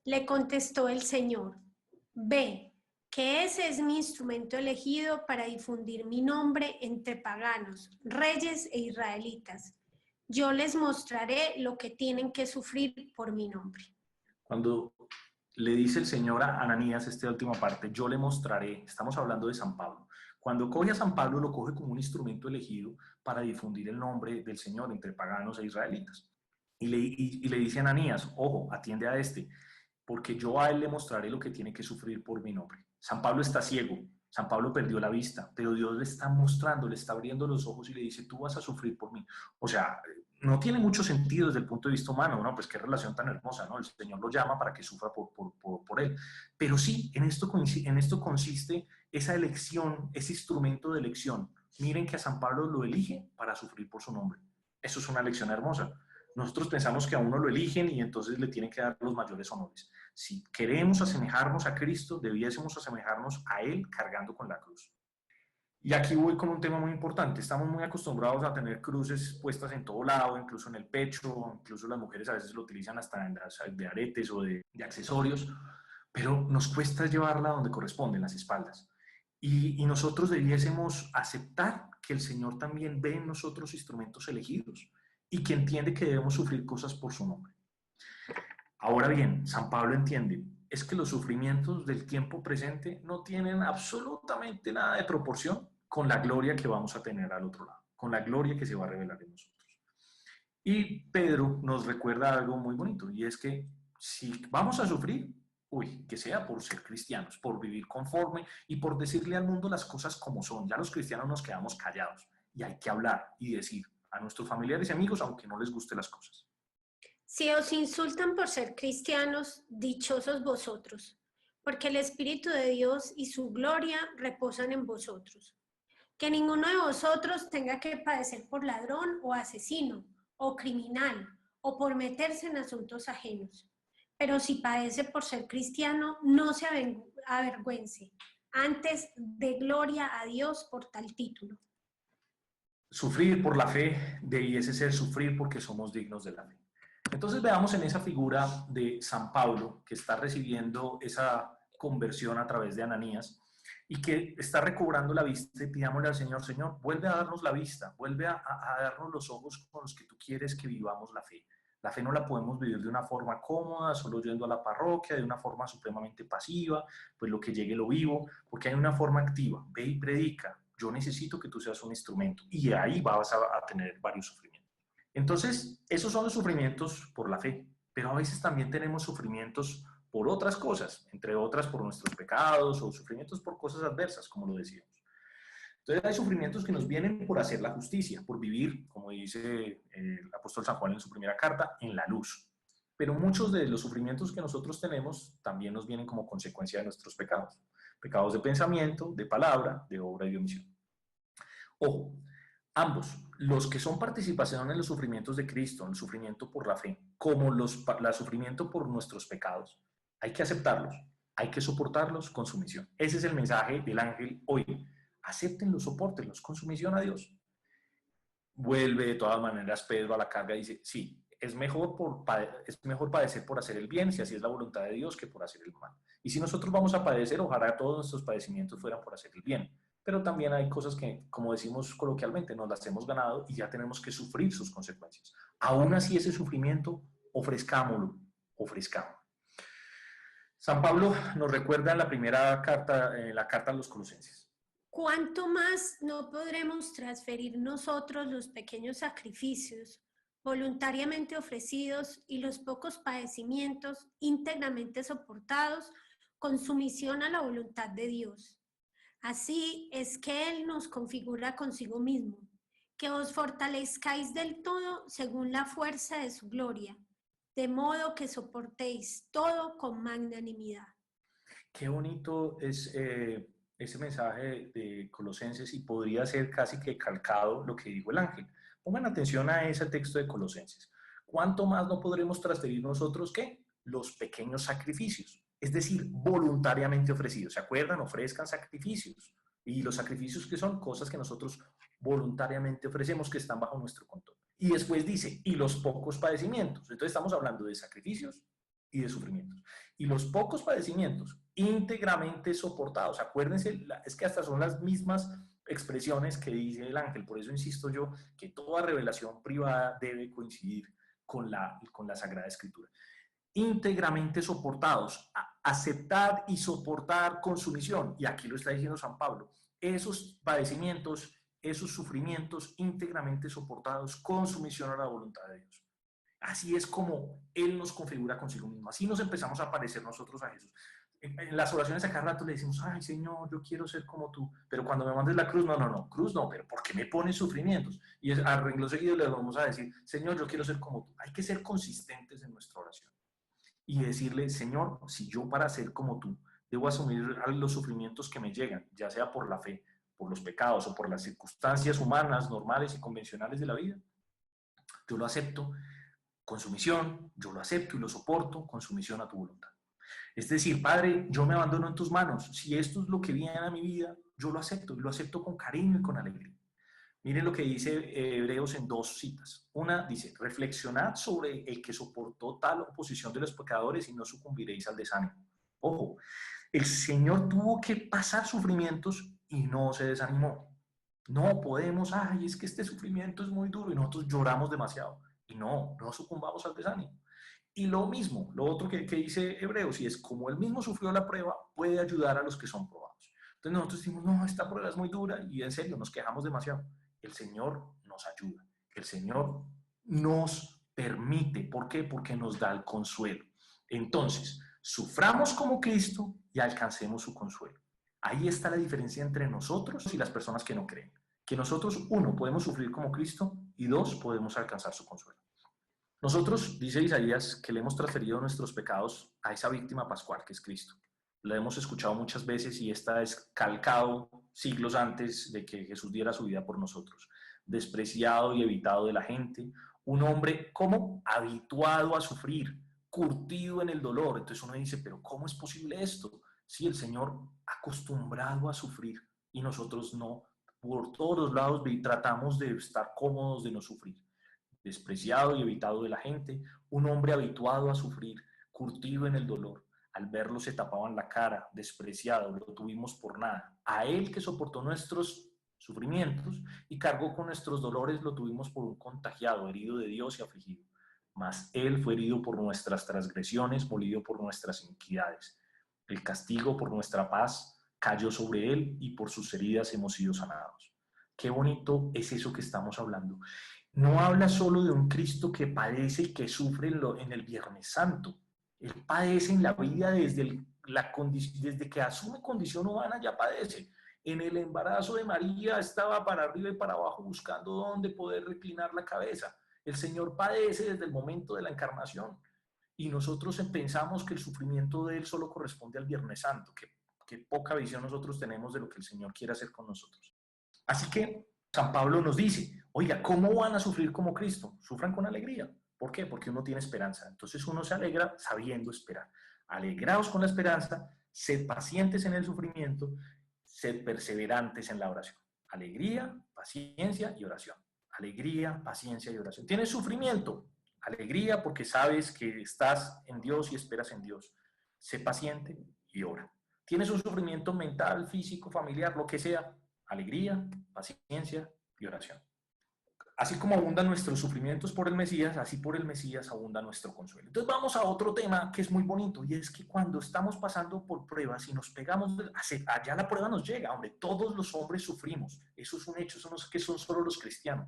Le contestó el Señor: ve, que ese es mi instrumento elegido para difundir mi nombre entre paganos, reyes e israelitas. Yo les mostraré lo que tienen que sufrir por mi nombre. Cuando le dice el Señor a Ananías esta última parte, yo le mostraré, estamos hablando de San Pablo. Cuando coge a San Pablo, lo coge como un instrumento elegido para difundir el nombre del Señor entre paganos e israelitas. Y le dice a Ananías, ojo, atiende a este, porque yo a él le mostraré lo que tiene que sufrir por mi nombre. San Pablo está ciego, San Pablo perdió la vista, pero Dios le está mostrando, le está abriendo los ojos y le dice, tú vas a sufrir por mí. O sea, no tiene mucho sentido desde el punto de vista humano, ¿no? Pues qué relación tan hermosa, ¿no? El Señor lo llama para que sufra por él. Pero sí, en esto consiste esa elección, ese instrumento de elección. Miren que a San Pablo lo elige para sufrir por su nombre. Eso es una elección hermosa. Nosotros pensamos que a uno lo eligen y entonces le tienen que dar los mayores honores. Si queremos asemejarnos a Cristo, debiésemos asemejarnos a Él cargando con la cruz. Y aquí voy con un tema muy importante. Estamos muy acostumbrados a tener cruces puestas en todo lado, incluso en el pecho, incluso las mujeres a veces lo utilizan hasta en las de aretes o de accesorios, pero nos cuesta llevarla donde corresponde, en las espaldas. Y nosotros debiésemos aceptar que el Señor también ve en nosotros instrumentos elegidos y que entiende que debemos sufrir cosas por su nombre. Ahora bien, San Pablo entiende, es que los sufrimientos del tiempo presente no tienen absolutamente nada de proporción con la gloria que vamos a tener al otro lado, con la gloria que se va a revelar en nosotros. Y Pedro nos recuerda algo muy bonito, y es que si vamos a sufrir, que sea por ser cristianos, por vivir conforme y por decirle al mundo las cosas como son. Ya los cristianos nos quedamos callados y hay que hablar y decir a nuestros familiares y amigos, aunque no les gusten las cosas. Si os insultan por ser cristianos, dichosos vosotros, porque el Espíritu de Dios y su gloria reposan en vosotros. Que ninguno de vosotros tenga que padecer por ladrón o asesino o criminal o por meterse en asuntos ajenos. Pero si padece por ser cristiano, no se avergüence, antes de gloria a Dios por tal título. Sufrir por la fe debiese ser sufrir porque somos dignos de la fe. Entonces veamos en esa figura de San Pablo, que está recibiendo esa conversión a través de Ananías y que está recobrando la vista, y pidámosle al Señor, Señor, vuelve a darnos la vista, vuelve a darnos los ojos con los que tú quieres que vivamos la fe. La fe no la podemos vivir de una forma cómoda, solo yendo a la parroquia, de una forma supremamente pasiva, pues lo que llegue lo vivo, porque hay una forma activa, ve y predica, yo necesito que tú seas un instrumento, y ahí vas a tener varios sufrimientos. Entonces, esos son los sufrimientos por la fe, pero a veces también tenemos sufrimientos por otras cosas, entre otras por nuestros pecados o sufrimientos por cosas adversas, como lo decíamos. Entonces hay sufrimientos que nos vienen por hacer la justicia, por vivir, como dice el apóstol San Juan en su primera carta, en la luz. Pero muchos de los sufrimientos que nosotros tenemos también nos vienen como consecuencia de nuestros pecados. Pecados de pensamiento, de palabra, de obra y de omisión. Ojo, ambos, los que son participación en los sufrimientos de Cristo, en el sufrimiento por la fe, como el sufrimiento por nuestros pecados, hay que aceptarlos, hay que soportarlos con sumisión. Ese es el mensaje del ángel hoy. Acéptenlos, sopórtenlos con sumisión a Dios. Vuelve de todas maneras Pedro a la carga y dice, sí, es mejor padecer por hacer el bien, si así es la voluntad de Dios, que por hacer el mal. Y si nosotros vamos a padecer, ojalá todos nuestros padecimientos fueran por hacer el bien. Pero también hay cosas que, como decimos coloquialmente, nos las hemos ganado y ya tenemos que sufrir sus consecuencias. Aún así, ese sufrimiento, ofrezcámoslo. San Pablo nos recuerda en la primera carta, la carta a los Colosenses. ¿Cuánto más no podremos transferir nosotros los pequeños sacrificios voluntariamente ofrecidos y los pocos padecimientos íntegramente soportados con sumisión a la voluntad de Dios. Así es que Él nos configura consigo mismo, que os fortalezcáis del todo según la fuerza de su gloria, de modo que soportéis todo con magnanimidad. Qué bonito es ese mensaje de Colosenses, y podría ser casi que calcado lo que dijo el ángel. Pongan atención a ese texto de Colosenses. ¿Cuánto más no podremos transferir nosotros qué? Los pequeños sacrificios, es decir, voluntariamente ofrecidos. ¿Se acuerdan? Ofrezcan sacrificios. Y los sacrificios, que son cosas que nosotros voluntariamente ofrecemos, que están bajo nuestro control. Y después dice, y los pocos padecimientos. Entonces estamos hablando de sacrificios y de sufrimientos. Y los pocos padecimientos íntegramente soportados. Acuérdense, es que hasta son las mismas expresiones que dice el ángel. Por eso insisto yo que toda revelación privada debe coincidir con la Sagrada Escritura. Íntegramente soportados, aceptar y soportar con sumisión. Y aquí lo está diciendo San Pablo. Esos padecimientos, esos sufrimientos íntegramente soportados con sumisión a la voluntad de Dios. Así es como Él nos configura consigo mismo. Así nos empezamos a parecer nosotros a Jesús. En las oraciones a cada rato le decimos, ay Señor, yo quiero ser como tú, pero cuando me mandes la cruz, no, cruz no, pero ¿por qué me pones sufrimientos? Y a renglón seguido le vamos a decir, Señor, yo quiero ser como tú. Hay que ser consistentes en nuestra oración y decirle, Señor, si yo para ser como tú debo asumir los sufrimientos que me llegan, ya sea por la fe, por los pecados o por las circunstancias humanas, normales y convencionales de la vida, yo lo acepto con sumisión, yo lo acepto y lo soporto con sumisión a tu voluntad. Es decir, Padre, yo me abandono en tus manos. Si esto es lo que viene a mi vida, yo lo acepto, y lo acepto con cariño y con alegría. Miren lo que dice Hebreos en 2 citas. Una dice, reflexionad sobre el que soportó tal oposición de los pecadores y no sucumbiréis al desánimo. Ojo, el Señor tuvo que pasar sufrimientos y no se desanimó. No podemos, ay, es que este sufrimiento es muy duro y nosotros lloramos demasiado. Y no sucumbamos al desánimo. Y lo mismo, lo otro que dice Hebreos, y es como él mismo sufrió la prueba, puede ayudar a los que son probados. Entonces nosotros decimos, no, esta prueba es muy dura, y en serio, nos quejamos demasiado. El Señor nos ayuda, el Señor nos permite. ¿Por qué? Porque nos da el consuelo. Entonces, suframos como Cristo y alcancemos su consuelo. Ahí está la diferencia entre nosotros y las personas que no creen. Que nosotros, 1, podemos sufrir como Cristo, y 2, podemos alcanzar su consuelo. Nosotros, dice Isaías, que le hemos transferido nuestros pecados a esa víctima pascual que es Cristo. Lo hemos escuchado muchas veces y está calcado siglos antes de que Jesús diera su vida por nosotros. Despreciado y evitado de la gente, un hombre como habituado a sufrir, curtido en el dolor. Entonces uno dice, pero ¿cómo es posible esto? Si el Señor acostumbrado a sufrir y nosotros no, por todos los lados tratamos de estar cómodos de no sufrir. Despreciado y evitado de la gente, un hombre habituado a sufrir, curtido en el dolor. Al verlo se tapaban la cara, despreciado, lo tuvimos por nada. A él que soportó nuestros sufrimientos y cargó con nuestros dolores, lo tuvimos por un contagiado, herido de Dios y afligido. Mas él fue herido por nuestras transgresiones, molido por nuestras iniquidades. El castigo por nuestra paz cayó sobre él y por sus heridas hemos sido sanados. Qué bonito es eso que estamos hablando. No habla solo de un Cristo que padece y que sufre en el Viernes Santo. Él padece en la vida desde que asume condición humana, ya padece. En el embarazo de María estaba para arriba y para abajo buscando dónde poder reclinar la cabeza. El Señor padece desde el momento de la encarnación. Y nosotros pensamos que el sufrimiento de Él solo corresponde al Viernes Santo. Qué poca visión nosotros tenemos de lo que el Señor quiere hacer con nosotros. Así que San Pablo nos dice, oiga, ¿cómo van a sufrir como Cristo? Sufran con alegría. ¿Por qué? Porque uno tiene esperanza. Entonces uno se alegra sabiendo esperar. Alegraos con la esperanza, sed pacientes en el sufrimiento, sed perseverantes en la oración. Alegría, paciencia y oración. Alegría, paciencia y oración. ¿Tienes sufrimiento? Alegría porque sabes que estás en Dios y esperas en Dios. Sé paciente y ora. ¿Tienes un sufrimiento mental, físico, familiar, lo que sea? Alegría, paciencia y oración. Así como abundan nuestros sufrimientos por el Mesías, así por el Mesías abunda nuestro consuelo. Entonces vamos a otro tema que es muy bonito, y es que cuando estamos pasando por pruebas y nos pegamos, allá la prueba nos llega, hombre, todos los hombres sufrimos, eso es un hecho, eso no es que son solo los cristianos,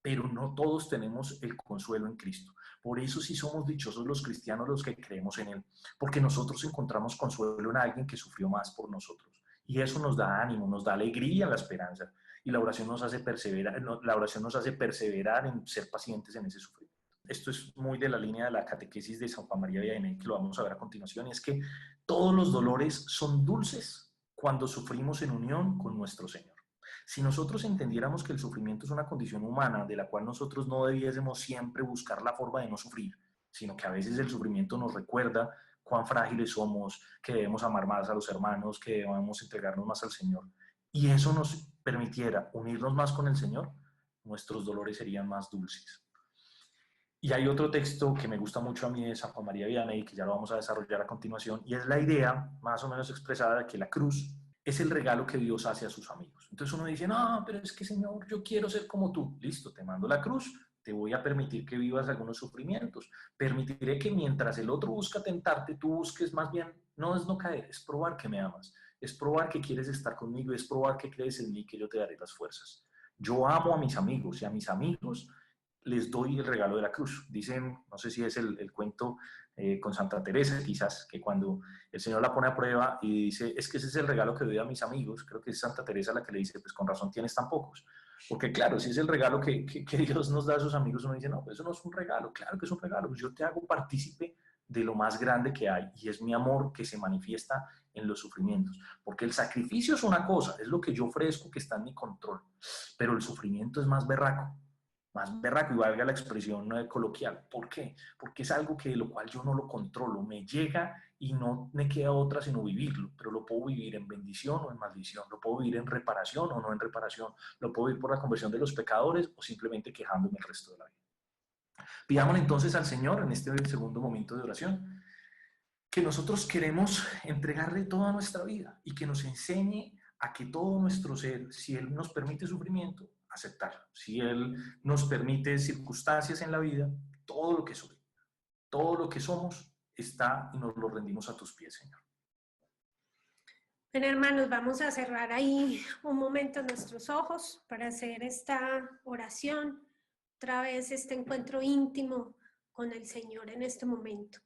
pero no todos tenemos el consuelo en Cristo. Por eso sí somos dichosos los cristianos los que creemos en Él, porque nosotros encontramos consuelo en alguien que sufrió más por nosotros. Y eso nos da ánimo, nos da alegría, la esperanza. Y la oración nos hace perseverar, la oración nos hace perseverar en ser pacientes en ese sufrimiento. Esto es muy de la línea de la catequesis de San Juan María Vianney, que lo vamos a ver a continuación, y es que todos los dolores son dulces cuando sufrimos en unión con nuestro Señor. Si nosotros entendiéramos que el sufrimiento es una condición humana de la cual nosotros no debiésemos siempre buscar la forma de no sufrir, sino que a veces el sufrimiento nos recuerda cuán frágiles somos, que debemos amar más a los hermanos, que debemos entregarnos más al Señor, y eso nos permitiera unirnos más con el Señor, nuestros dolores serían más dulces. Y hay otro texto que me gusta mucho a mí de San Juan María Vianney, que ya lo vamos a desarrollar a continuación, y es la idea más o menos expresada de que la cruz es el regalo que Dios hace a sus amigos. Entonces uno dice, no, pero es que Señor, yo quiero ser como tú. Listo, te mando la cruz, te voy a permitir que vivas algunos sufrimientos. Permitiré que mientras el otro busca tentarte, tú busques más bien, no es no caer, es probar que me amas, es probar que quieres estar conmigo, es probar que crees en mí, que yo te daré las fuerzas. Yo amo a mis amigos y a mis amigos les doy el regalo de la cruz. Dicen, no sé si es el cuento con Santa Teresa, quizás, que cuando el Señor la pone a prueba y dice, es que ese es el regalo que doy a mis amigos, creo que es Santa Teresa la que le dice, pues con razón tienes tan pocos. Porque claro, si es el regalo que Dios nos da a sus amigos, uno dice, no, pues eso no es un regalo, claro que es un regalo, pues yo te hago partícipe de lo más grande que hay, y es mi amor que se manifiesta en los sufrimientos. Porque el sacrificio es una cosa, es lo que yo ofrezco que está en mi control, pero el sufrimiento es más berraco, y valga la expresión coloquial. ¿Por qué? Porque es algo que de lo cual yo no lo controlo, me llega y no me queda otra sino vivirlo, pero lo puedo vivir en bendición o en maldición, lo puedo vivir en reparación o no en reparación, lo puedo vivir por la conversión de los pecadores o simplemente quejándome el resto de la vida. Pidámosle entonces al Señor en este segundo momento de oración que nosotros queremos entregarle toda nuestra vida y que nos enseñe a que todo nuestro ser, si Él nos permite sufrimiento, aceptarlo. Si Él nos permite circunstancias en la vida, todo lo que soy, todo lo que somos, está y nos lo rendimos a tus pies, Señor. Bueno, hermanos, vamos a cerrar ahí un momento nuestros ojos para hacer esta oración, otra vez este encuentro íntimo con el Señor en este momento.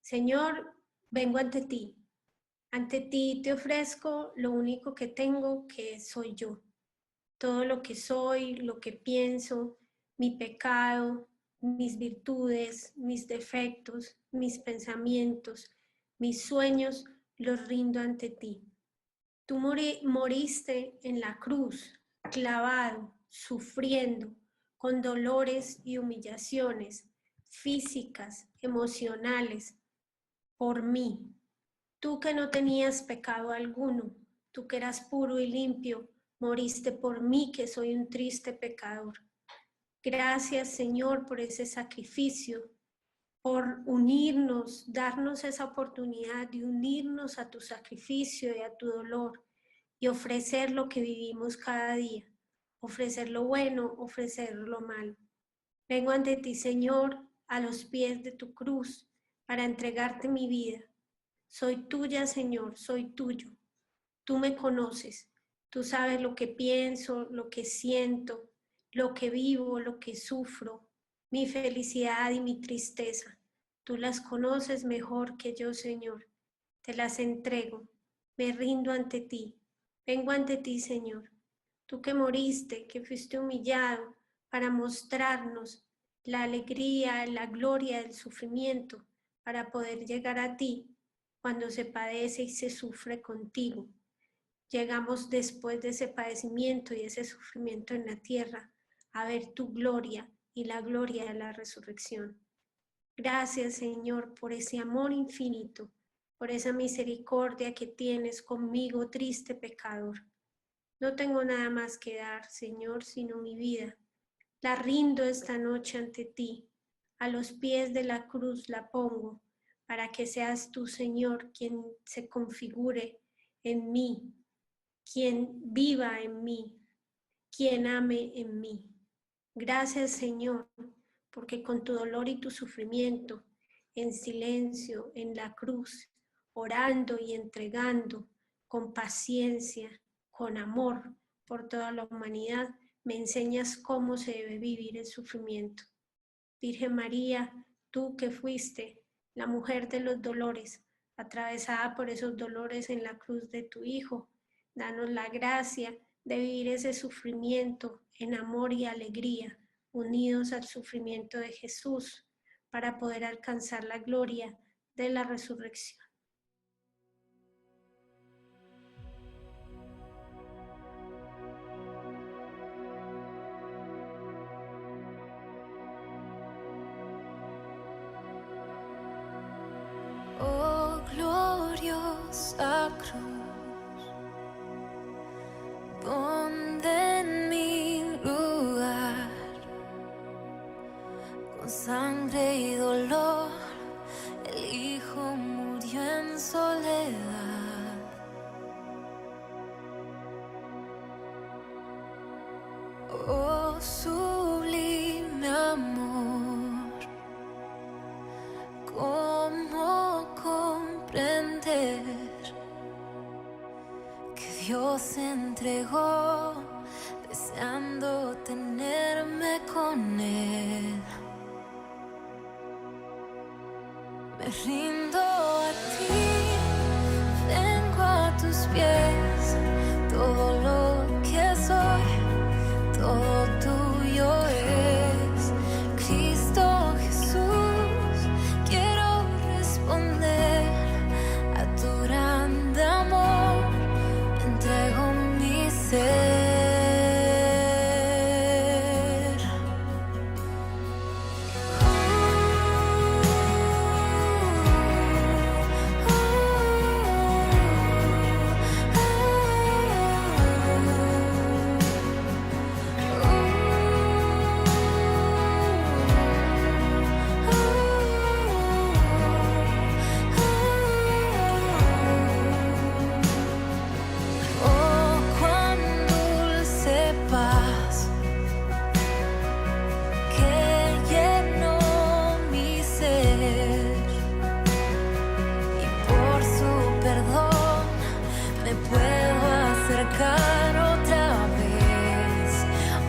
Señor, vengo ante ti te ofrezco lo único que tengo, que soy yo. Todo lo que soy, lo que pienso, mi pecado, mis virtudes, mis defectos, mis pensamientos, mis sueños, los rindo ante ti. Tú moriste en la cruz, clavado, sufriendo, con dolores y humillaciones físicas, emocionales, por mí. Tú que no tenías pecado alguno, tú que eras puro y limpio, moriste por mí que soy un triste pecador. Gracias, Señor, por ese sacrificio, por unirnos, darnos esa oportunidad de unirnos a tu sacrificio y a tu dolor y ofrecer lo que vivimos cada día, ofrecer lo bueno, ofrecer lo malo. Vengo ante ti, Señor, a los pies de tu cruz para entregarte mi vida. Soy tuya, Señor, soy tuyo. Tú me conoces, tú sabes lo que pienso, lo que siento, lo que vivo, lo que sufro, mi felicidad y mi tristeza. Tú las conoces mejor que yo, Señor. Te las entrego, me rindo ante ti. Vengo ante ti, Señor. Tú que moriste, que fuiste humillado para mostrarnos la alegría, la gloria del sufrimiento, para poder llegar a ti cuando se padece y se sufre contigo. Llegamos después de ese padecimiento y ese sufrimiento en la tierra a ver tu gloria y la gloria de la resurrección. Gracias, Señor, por ese amor infinito, por esa misericordia que tienes conmigo, triste pecador. No tengo nada más que dar, Señor, sino mi vida. La rindo esta noche ante ti. A los pies de la cruz la pongo, para que seas tú, Señor, quien se configure en mí, quien viva en mí, quien ame en mí. Gracias, Señor, porque con tu dolor y tu sufrimiento, en silencio, en la cruz, orando y entregando, con paciencia, con amor por toda la humanidad, me enseñas cómo se debe vivir el sufrimiento. Virgen María, tú que fuiste la mujer de los dolores, atravesada por esos dolores en la cruz de tu Hijo, danos la gracia de vivir ese sufrimiento en amor y alegría, unidos al sufrimiento de Jesús, para poder alcanzar la gloria de la resurrección. Oh gloriosa cruz, donde en mi lugar, con sangre y dolor, el Hijo murió en soledad. Oh sublime amor, ¿cómo comprender que Dios se entregó deseando tenerme con Él? Me rindo a ti, vengo a tus pies, todo lo que soy, todo tuyo es. Cristo Jesús, quiero responder a tu grande amor, entrego mi ser.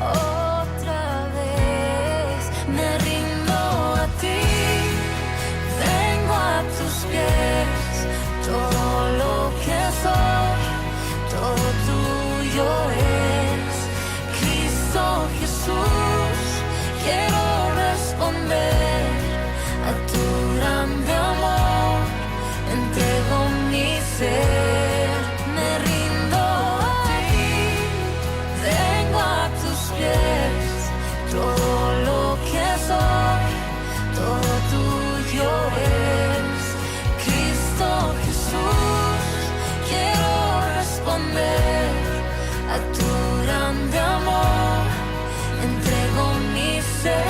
Otra vez, me rindo a ti, vengo a tus pies, todo lo que soy, todo tuyo es. Cristo Jesús, quiero responder a tu grande amor, entrego mi ser. Todo lo que soy, todo tuyo es. Cristo Jesús, quiero responder a tu grande amor, entrego mi ser.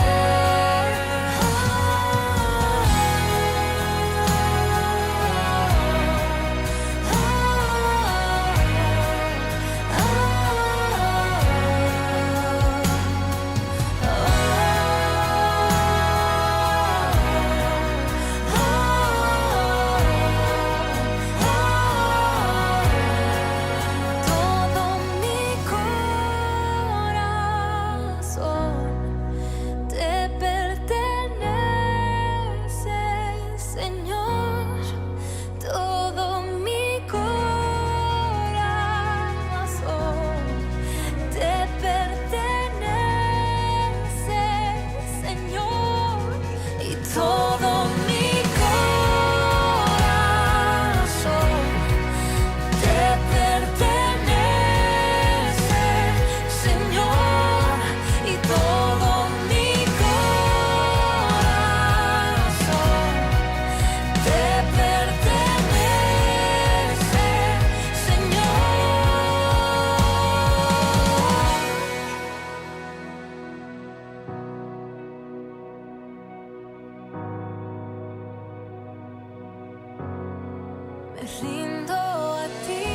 Me rindo a ti,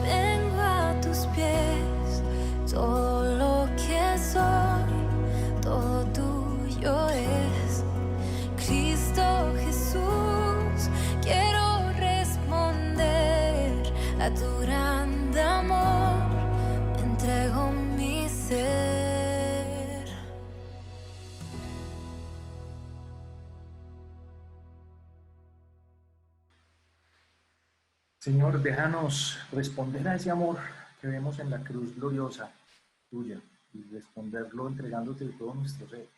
vengo a tus pies, todo lo que soy, todo tuyo es. Cristo Jesús, quiero responder a tu grande amor, entrego mi ser. Señor, déjanos responder a ese amor que vemos en la cruz gloriosa tuya y responderlo entregándote todo nuestro ser,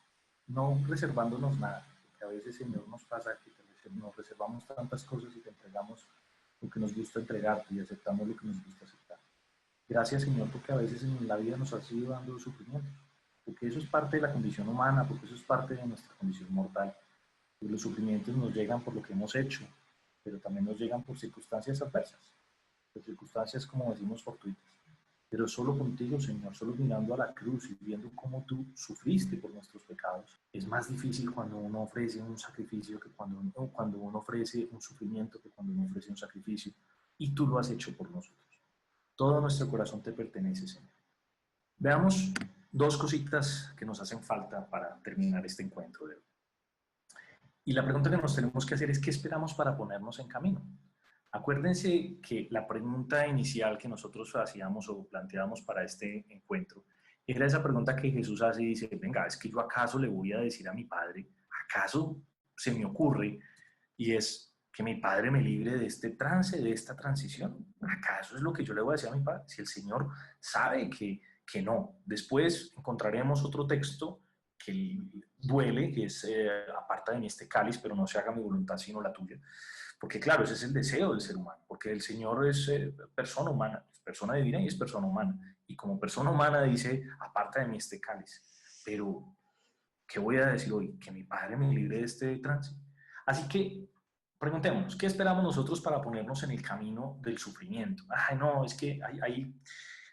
no reservándonos nada, porque a veces, Señor, nos pasa que nos reservamos tantas cosas y te entregamos lo que nos gusta entregarte y aceptamos lo que nos gusta aceptar. Gracias, Señor, porque a veces en la vida nos has ido dando sufrimientos, porque eso es parte de la condición humana, porque eso es parte de nuestra condición mortal. Y los sufrimientos nos llegan por lo que hemos hecho, pero también nos llegan por circunstancias adversas, por circunstancias, como decimos, fortuitas. Pero solo contigo, Señor, solo mirando a la cruz y viendo cómo tú sufriste por nuestros pecados. Es más difícil cuando uno ofrece un sacrificio que cuando uno ofrece un sufrimiento, que cuando uno ofrece un sacrificio. Y tú lo has hecho por nosotros. Todo nuestro corazón te pertenece, Señor. Veamos dos cositas que nos hacen falta para terminar este encuentro de hoy. Y la pregunta que nos tenemos que hacer es, ¿qué esperamos para ponernos en camino? Acuérdense que la pregunta inicial que nosotros hacíamos o planteábamos para este encuentro era esa pregunta que Jesús hace y dice, venga, es que yo acaso le voy a decir a mi Padre, acaso se me ocurre, y es que mi Padre me libre de este trance, de esta transición. ¿Acaso es lo que yo le voy a decir a mi Padre? Si el Señor sabe que no. Después encontraremos otro texto que duele, que es aparta de mí este cáliz, pero no se haga mi voluntad sino la tuya. Porque claro, ese es el deseo del ser humano, porque el Señor es persona humana, es persona divina y es persona humana. Y como persona humana dice, aparta de mí este cáliz. Pero, ¿qué voy a decir hoy? Que mi Padre me libre de este trance. Así que, preguntémonos, ¿qué esperamos nosotros para ponernos en el camino del sufrimiento? Ay, no, es que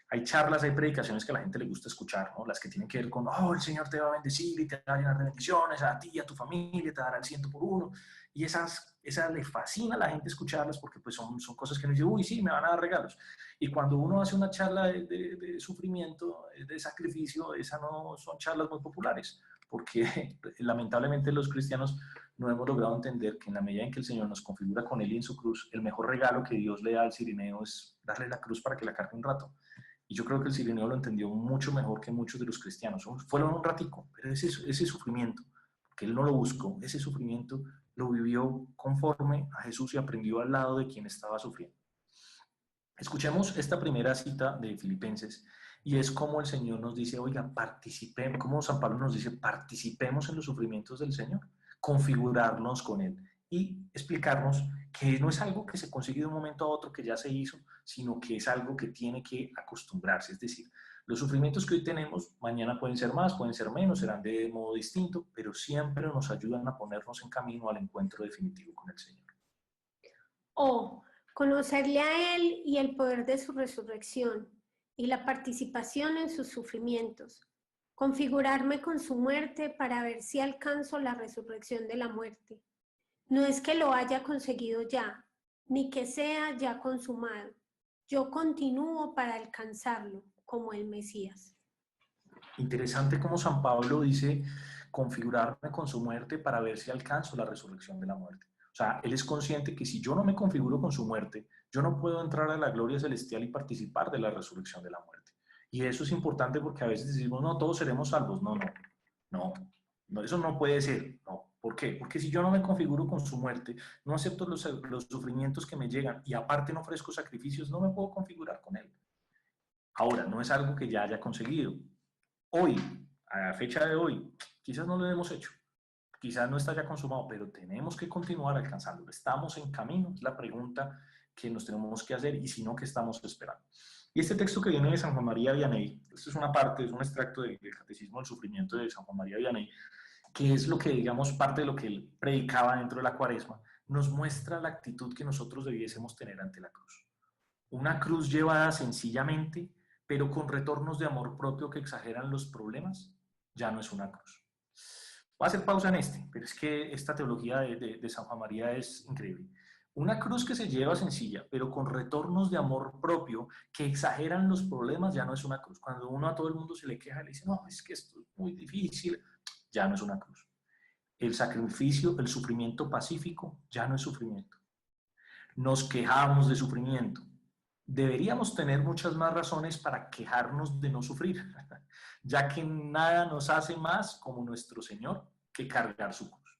hay charlas, hay predicaciones que a la gente le gusta escuchar, ¿no? Las que tienen que ver con, oh, el Señor te va a bendecir y te va a llenar de bendiciones, a ti y a tu familia, te dará el 100 por 1. Y esas le fascina a la gente escucharlas porque pues son cosas que nos dicen, uy, sí, me van a dar regalos. Y cuando uno hace una charla de sufrimiento, de sacrificio, esas no son charlas muy populares, porque lamentablemente los cristianos no hemos logrado entender que en la medida en que el Señor nos configura con Él y en su cruz, el mejor regalo que Dios le da al cirineo es darle la cruz para que la cargue un rato. Y yo creo que el cirineo lo entendió mucho mejor que muchos de los cristianos. Fueron un ratico, pero ese sufrimiento, que él no lo buscó, ese sufrimiento lo vivió conforme a Jesús y aprendió al lado de quien estaba sufriendo. Escuchemos esta primera cita de Filipenses y es como el Señor nos dice, oiga, participemos, como San Pablo nos dice, participemos en los sufrimientos del Señor, configurarnos con Él y explicarnos que no es algo que se consigue de un momento a otro que ya se hizo, sino que es algo que tiene que acostumbrarse. Es decir, los sufrimientos que hoy tenemos, mañana pueden ser más, pueden ser menos, serán de modo distinto, pero siempre nos ayudan a ponernos en camino al encuentro definitivo con el Señor. O conocerle a Él y el poder de su resurrección y la participación en sus sufrimientos. Configurarme con su muerte para ver si alcanzo la resurrección de la muerte. No es que lo haya conseguido ya, ni que sea ya consumado. Yo continúo para alcanzarlo, como el Mesías. Interesante como San Pablo dice, configurarme con su muerte para ver si alcanzo la resurrección de la muerte. O sea, él es consciente que si yo no me configuro con su muerte, yo no puedo entrar a la gloria celestial y participar de la resurrección de la muerte. Y eso es importante porque a veces decimos, no, todos seremos salvos. No, eso no puede ser, no. ¿Por qué? Porque si yo no me configuro con su muerte, no acepto los sufrimientos que me llegan y aparte no ofrezco sacrificios, no me puedo configurar con él. Ahora, no es algo que ya haya conseguido. Hoy, a la fecha de hoy, quizás no lo hemos hecho, quizás no está ya consumado, pero tenemos que continuar alcanzándolo. ¿Estamos en camino? Es la pregunta que nos tenemos que hacer y si no, ¿qué estamos esperando? Y este texto que viene de San Juan María Vianney, esto es una parte, es un extracto del Catecismo del Sufrimiento de San Juan María Vianney, que es lo que, digamos, parte de lo que él predicaba dentro de la Cuaresma, nos muestra la actitud que nosotros debiésemos tener ante la cruz. Una cruz llevada sencillamente, pero con retornos de amor propio que exageran los problemas, ya no es una cruz. Voy a hacer pausa en pero es que esta teología de San Juan María es increíble. Una cruz que se lleva sencilla, pero con retornos de amor propio que exageran los problemas, ya no es una cruz. Cuando uno a todo el mundo se le queja y le dice, no, es que esto es muy difícil, ya no es una cruz. El sacrificio, el sufrimiento pacífico, ya no es sufrimiento. Nos quejamos de sufrimiento. Deberíamos tener muchas más razones para quejarnos de no sufrir, ya que nada nos hace más como nuestro Señor que cargar su cruz.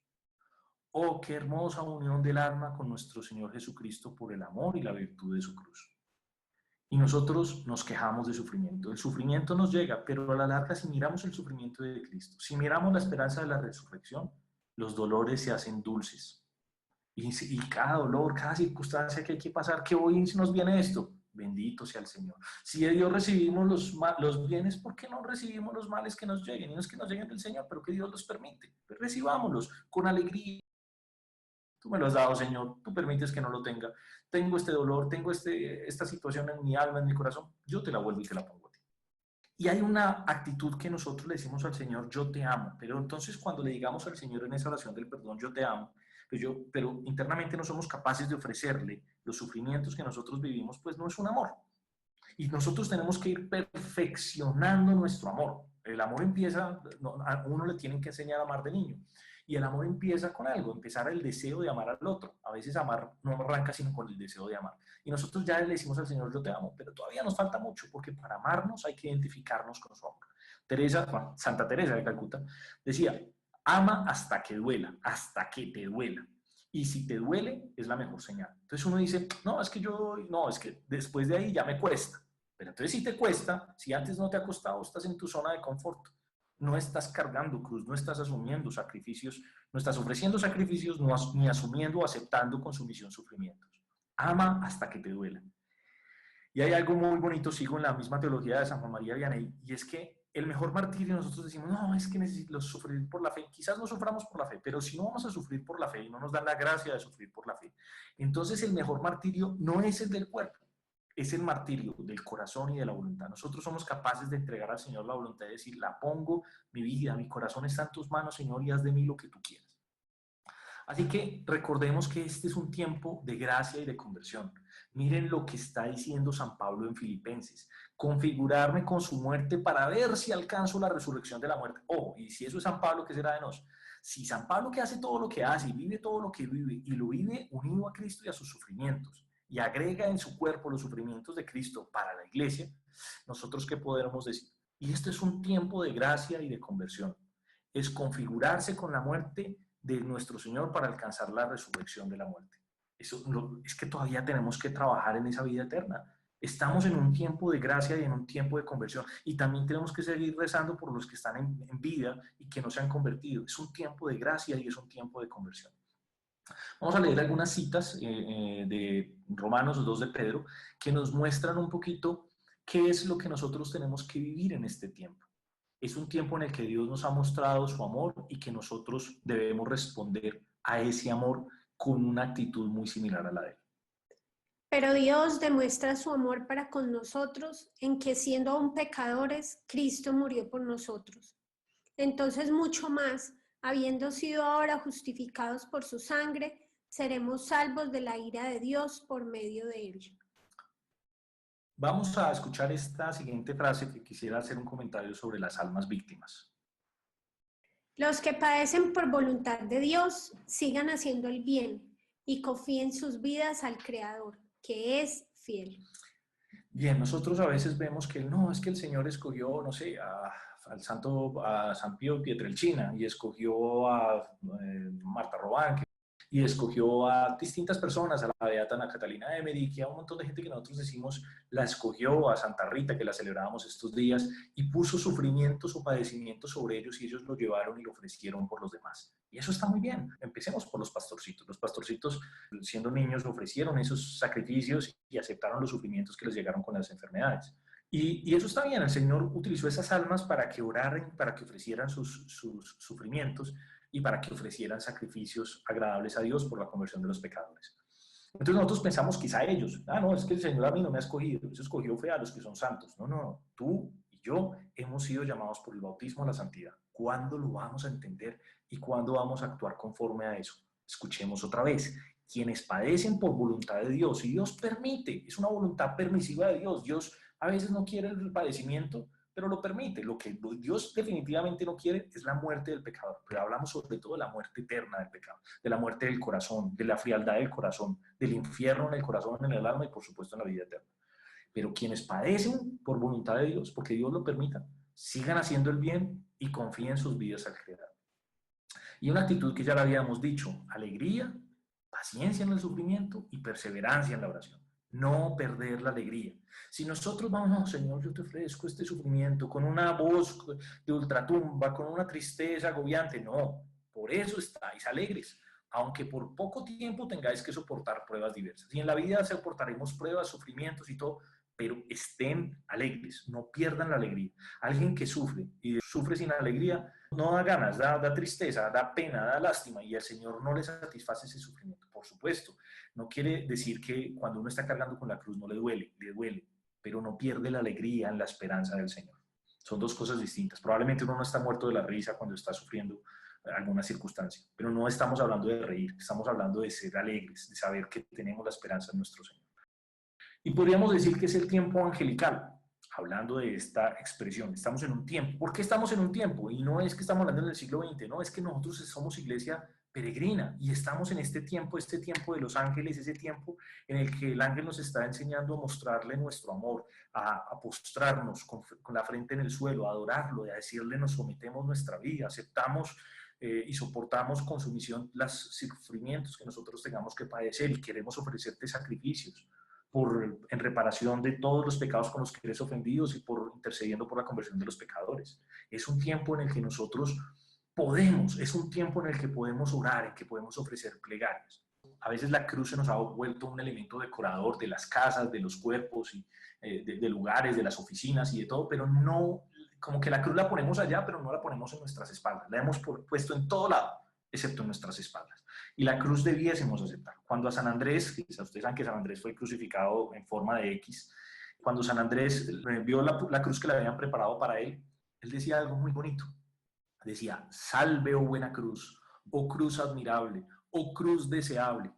Oh, qué hermosa unión del alma con nuestro Señor Jesucristo por el amor y la virtud de su cruz. Y nosotros nos quejamos de sufrimiento. El sufrimiento nos llega, pero a la larga, si miramos el sufrimiento de Cristo, si miramos la esperanza de la resurrección, los dolores se hacen dulces. Y cada dolor, cada circunstancia que hay que pasar, que hoy nos viene esto, bendito sea el Señor. Si de Dios recibimos los bienes, ¿por qué no recibimos los males que nos lleguen? Y no es que nos lleguen del Señor, pero que Dios los permite. Pues recibámoslos con alegría. Tú me lo has dado, Señor, tú permites que no lo tenga. Tengo este dolor, tengo esta situación en mi alma, en mi corazón, yo te la vuelvo y te la pongo a ti. Y hay una actitud que nosotros le decimos al Señor, yo te amo. Pero entonces cuando le digamos al Señor en esa oración del perdón, yo te amo, pero internamente no somos capaces de ofrecerle los sufrimientos que nosotros vivimos, pues no es un amor. Y nosotros tenemos que ir perfeccionando nuestro amor. El amor empieza, a uno le tienen que enseñar a amar de niño. Y el amor empieza con algo, empezar el deseo de amar al otro. A veces amar no arranca sino con el deseo de amar. Y nosotros ya le decimos al Señor, yo te amo, pero todavía nos falta mucho, porque para amarnos hay que identificarnos con su amor. Santa Teresa de Calcuta decía, ama hasta que duela, hasta que te duela. Y si te duele, es la mejor señal. Entonces uno dice, no, es que después de ahí ya me cuesta. Pero entonces si te cuesta, si antes no te ha costado, estás en tu zona de confort. No estás cargando cruz, no estás asumiendo sacrificios, no estás ofreciendo sacrificios, ni asumiendo o aceptando con sumisión sufrimientos. Ama hasta que te duela. Y hay algo muy bonito, sigo en la misma teología de San Juan María Vianney, y es que el mejor martirio, nosotros decimos, no, es que necesito sufrir por la fe. Quizás no suframos por la fe, pero si no vamos a sufrir por la fe y no nos dan la gracia de sufrir por la fe, entonces el mejor martirio no es el del cuerpo, es el martirio del corazón y de la voluntad. Nosotros somos capaces de entregar al Señor la voluntad y decir, la pongo, mi vida, mi corazón está en tus manos, Señor, y haz de mí lo que tú quieras. Así que recordemos que este es un tiempo de gracia y de conversión. Miren lo que está diciendo San Pablo en Filipenses. Configurarme con su muerte para ver si alcanzo la resurrección de la muerte. Oh, y si eso es San Pablo, ¿qué será de nosotros? Si San Pablo, que hace todo lo que hace y vive todo lo que vive y lo vive unido a Cristo y a sus sufrimientos, y agrega en su cuerpo los sufrimientos de Cristo para la iglesia, nosotros ¿qué podemos decir? Y esto es un tiempo de gracia y de conversión. Es configurarse con la muerte de nuestro Señor para alcanzar la resurrección de la muerte. Eso es que todavía tenemos que trabajar en esa vida eterna. Estamos en un tiempo de gracia y en un tiempo de conversión. Y también tenemos que seguir rezando por los que están en vida y que no se han convertido. Es un tiempo de gracia y es un tiempo de conversión. Vamos a leer algunas citas de Romanos 2 de Pedro que nos muestran un poquito qué es lo que nosotros tenemos que vivir en este tiempo. Es un tiempo en el que Dios nos ha mostrado su amor y que nosotros debemos responder a ese amor con una actitud muy similar a la de él. Pero Dios demuestra su amor para con nosotros en que siendo aún pecadores, Cristo murió por nosotros. Entonces mucho más, habiendo sido ahora justificados por su sangre, seremos salvos de la ira de Dios por medio de él. Vamos a escuchar esta siguiente frase que quisiera hacer un comentario sobre las almas víctimas. Los que padecen por voluntad de Dios, sigan haciendo el bien y confíen sus vidas al Creador, que es fiel. Bien, nosotros a veces vemos que no, es que el Señor escogió, no sé, a San Pío Pietrelcina y escogió a Marta Robán y escogió a distintas personas, a la beata Ana Catalina de Emmerich, y a un montón de gente que nosotros decimos la escogió, a Santa Rita, que la celebrábamos estos días, y puso sufrimientos o padecimientos sobre ellos y ellos lo llevaron y lo ofrecieron por los demás. Y eso está muy bien. Empecemos por los pastorcitos. Los pastorcitos, siendo niños, ofrecieron esos sacrificios y aceptaron los sufrimientos que les llegaron con las enfermedades. Y eso está bien. El Señor utilizó esas almas para que oraran, para que ofrecieran sus sufrimientos y para que ofrecieran sacrificios agradables a Dios por la conversión de los pecadores. Entonces nosotros pensamos quizá ellos, no, es que el Señor a mí no me ha escogido, eso escogió fue a los que son santos. No, tú y yo hemos sido llamados por el bautismo a la santidad. ¿Cuándo lo vamos a entender y cuándo vamos a actuar conforme a eso? Escuchemos otra vez. Quienes padecen por voluntad de Dios, y Dios permite, es una voluntad permisiva de Dios. Dios a veces no quiere el padecimiento, pero lo permite. Lo que Dios definitivamente no quiere es la muerte del pecador, pero hablamos sobre todo de la muerte eterna del pecado, de la muerte del corazón, de la frialdad del corazón, del infierno en el corazón, en el alma y por supuesto en la vida eterna. Pero quienes padecen por voluntad de Dios, porque Dios lo permita, sigan haciendo el bien y confíen sus vidas al Creador. Y una actitud que ya la habíamos dicho, alegría, paciencia en el sufrimiento y perseverancia en la oración. No perder la alegría. Si nosotros vamos, no, Señor, yo te ofrezco este sufrimiento con una voz de ultratumba, con una tristeza agobiante, no, por eso estáis alegres, aunque por poco tiempo tengáis que soportar pruebas diversas. Y en la vida soportaremos pruebas, sufrimientos y todo, pero estén alegres, no pierdan la alegría. Alguien que sufre y sufre sin alegría, no da ganas, da tristeza, da pena, da lástima, y el Señor no le satisface ese sufrimiento. Por supuesto, no quiere decir que cuando uno está cargando con la cruz no le duele, pero no pierde la alegría en la esperanza del Señor. Son dos cosas distintas. Probablemente uno no está muerto de la risa cuando está sufriendo alguna circunstancia, pero no estamos hablando de reír, estamos hablando de ser alegres, de saber que tenemos la esperanza en nuestro Señor. Y podríamos decir que es el tiempo angelical, hablando de esta expresión. Estamos en un tiempo. ¿Por qué estamos en un tiempo? Y no es que estamos hablando del siglo XX, no, es que nosotros somos iglesia peregrina y estamos en este tiempo de los ángeles, ese tiempo en el que el ángel nos está enseñando a mostrarle nuestro amor, a postrarnos con la frente en el suelo, a adorarlo, a decirle nos sometemos nuestra vida, aceptamos y soportamos con sumisión los sufrimientos que nosotros tengamos que padecer y queremos ofrecerte sacrificios en reparación de todos los pecados con los que eres ofendidos y intercediendo por la conversión de los pecadores. Es un tiempo en el que nosotros es un tiempo en el que podemos orar, en que podemos ofrecer plegarias. A veces la cruz se nos ha vuelto un elemento decorador de las casas, de los cuerpos, y, de lugares, de las oficinas y de todo, pero no, como que la cruz la ponemos allá, pero no la ponemos en nuestras espaldas. La hemos puesto en todo lado, excepto en nuestras espaldas. Y la cruz debiésemos aceptar. Cuando a San Andrés, ustedes saben que San Andrés fue crucificado en forma de X, cuando San Andrés vio la cruz que le habían preparado para él, él decía algo muy bonito. Decía, salve, oh buena cruz, oh cruz admirable, oh cruz deseable,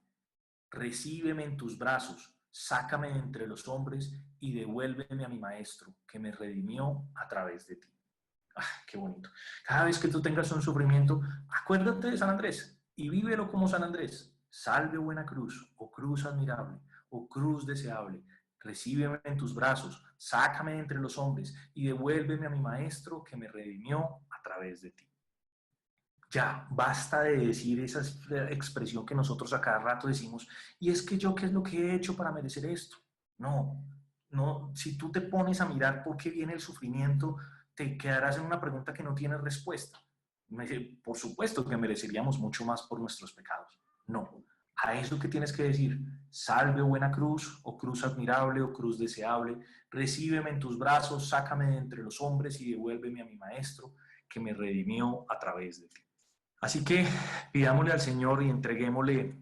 recíbeme en tus brazos, sácame de entre los hombres y devuélveme a mi maestro, que me redimió a través de ti. ¡Ah, qué bonito! Cada vez que tú tengas un sufrimiento, acuérdate de San Andrés y vívelo como San Andrés. Salve, buena cruz, oh cruz admirable, oh cruz deseable, recíbeme en tus brazos, sácame de entre los hombres y devuélveme a mi maestro que me redimió a través de ti. Ya, basta de decir esa expresión que nosotros a cada rato decimos, y es que yo, ¿qué es lo que he hecho para merecer esto? No, si tú te pones a mirar por qué viene el sufrimiento, te quedarás en una pregunta que no tiene respuesta. Por supuesto que mereceríamos mucho más por nuestros pecados. No, a eso que tienes que decir, salve, buena cruz, o cruz admirable, o cruz deseable, recíbeme en tus brazos, sácame de entre los hombres y devuélveme a mi maestro, que me redimió a través de ti. Así que pidámosle al Señor y entreguémosle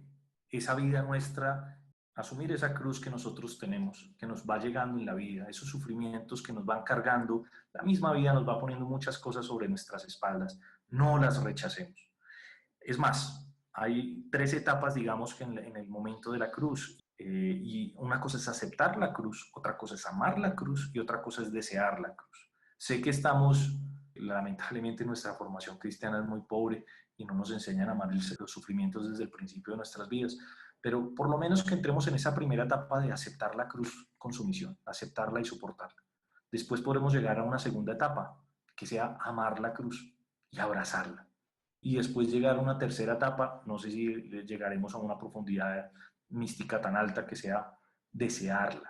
esa vida nuestra, asumir esa cruz que nosotros tenemos, que nos va llegando en la vida, esos sufrimientos que nos van cargando, la misma vida nos va poniendo muchas cosas sobre nuestras espaldas, no las rechacemos. Es más, hay 3 etapas, digamos, que en el momento de la cruz, y una cosa es aceptar la cruz, otra cosa es amar la cruz y otra cosa es desear la cruz. Sé que lamentablemente nuestra formación cristiana es muy pobre y no nos enseñan a amar los sufrimientos desde el principio de nuestras vidas, pero por lo menos que entremos en esa primera etapa de aceptar la cruz con sumisión, aceptarla y soportarla. Después podremos llegar a una segunda etapa, que sea amar la cruz y abrazarla. Y después llegar a una tercera etapa, no sé si llegaremos a una profundidad mística tan alta que sea desear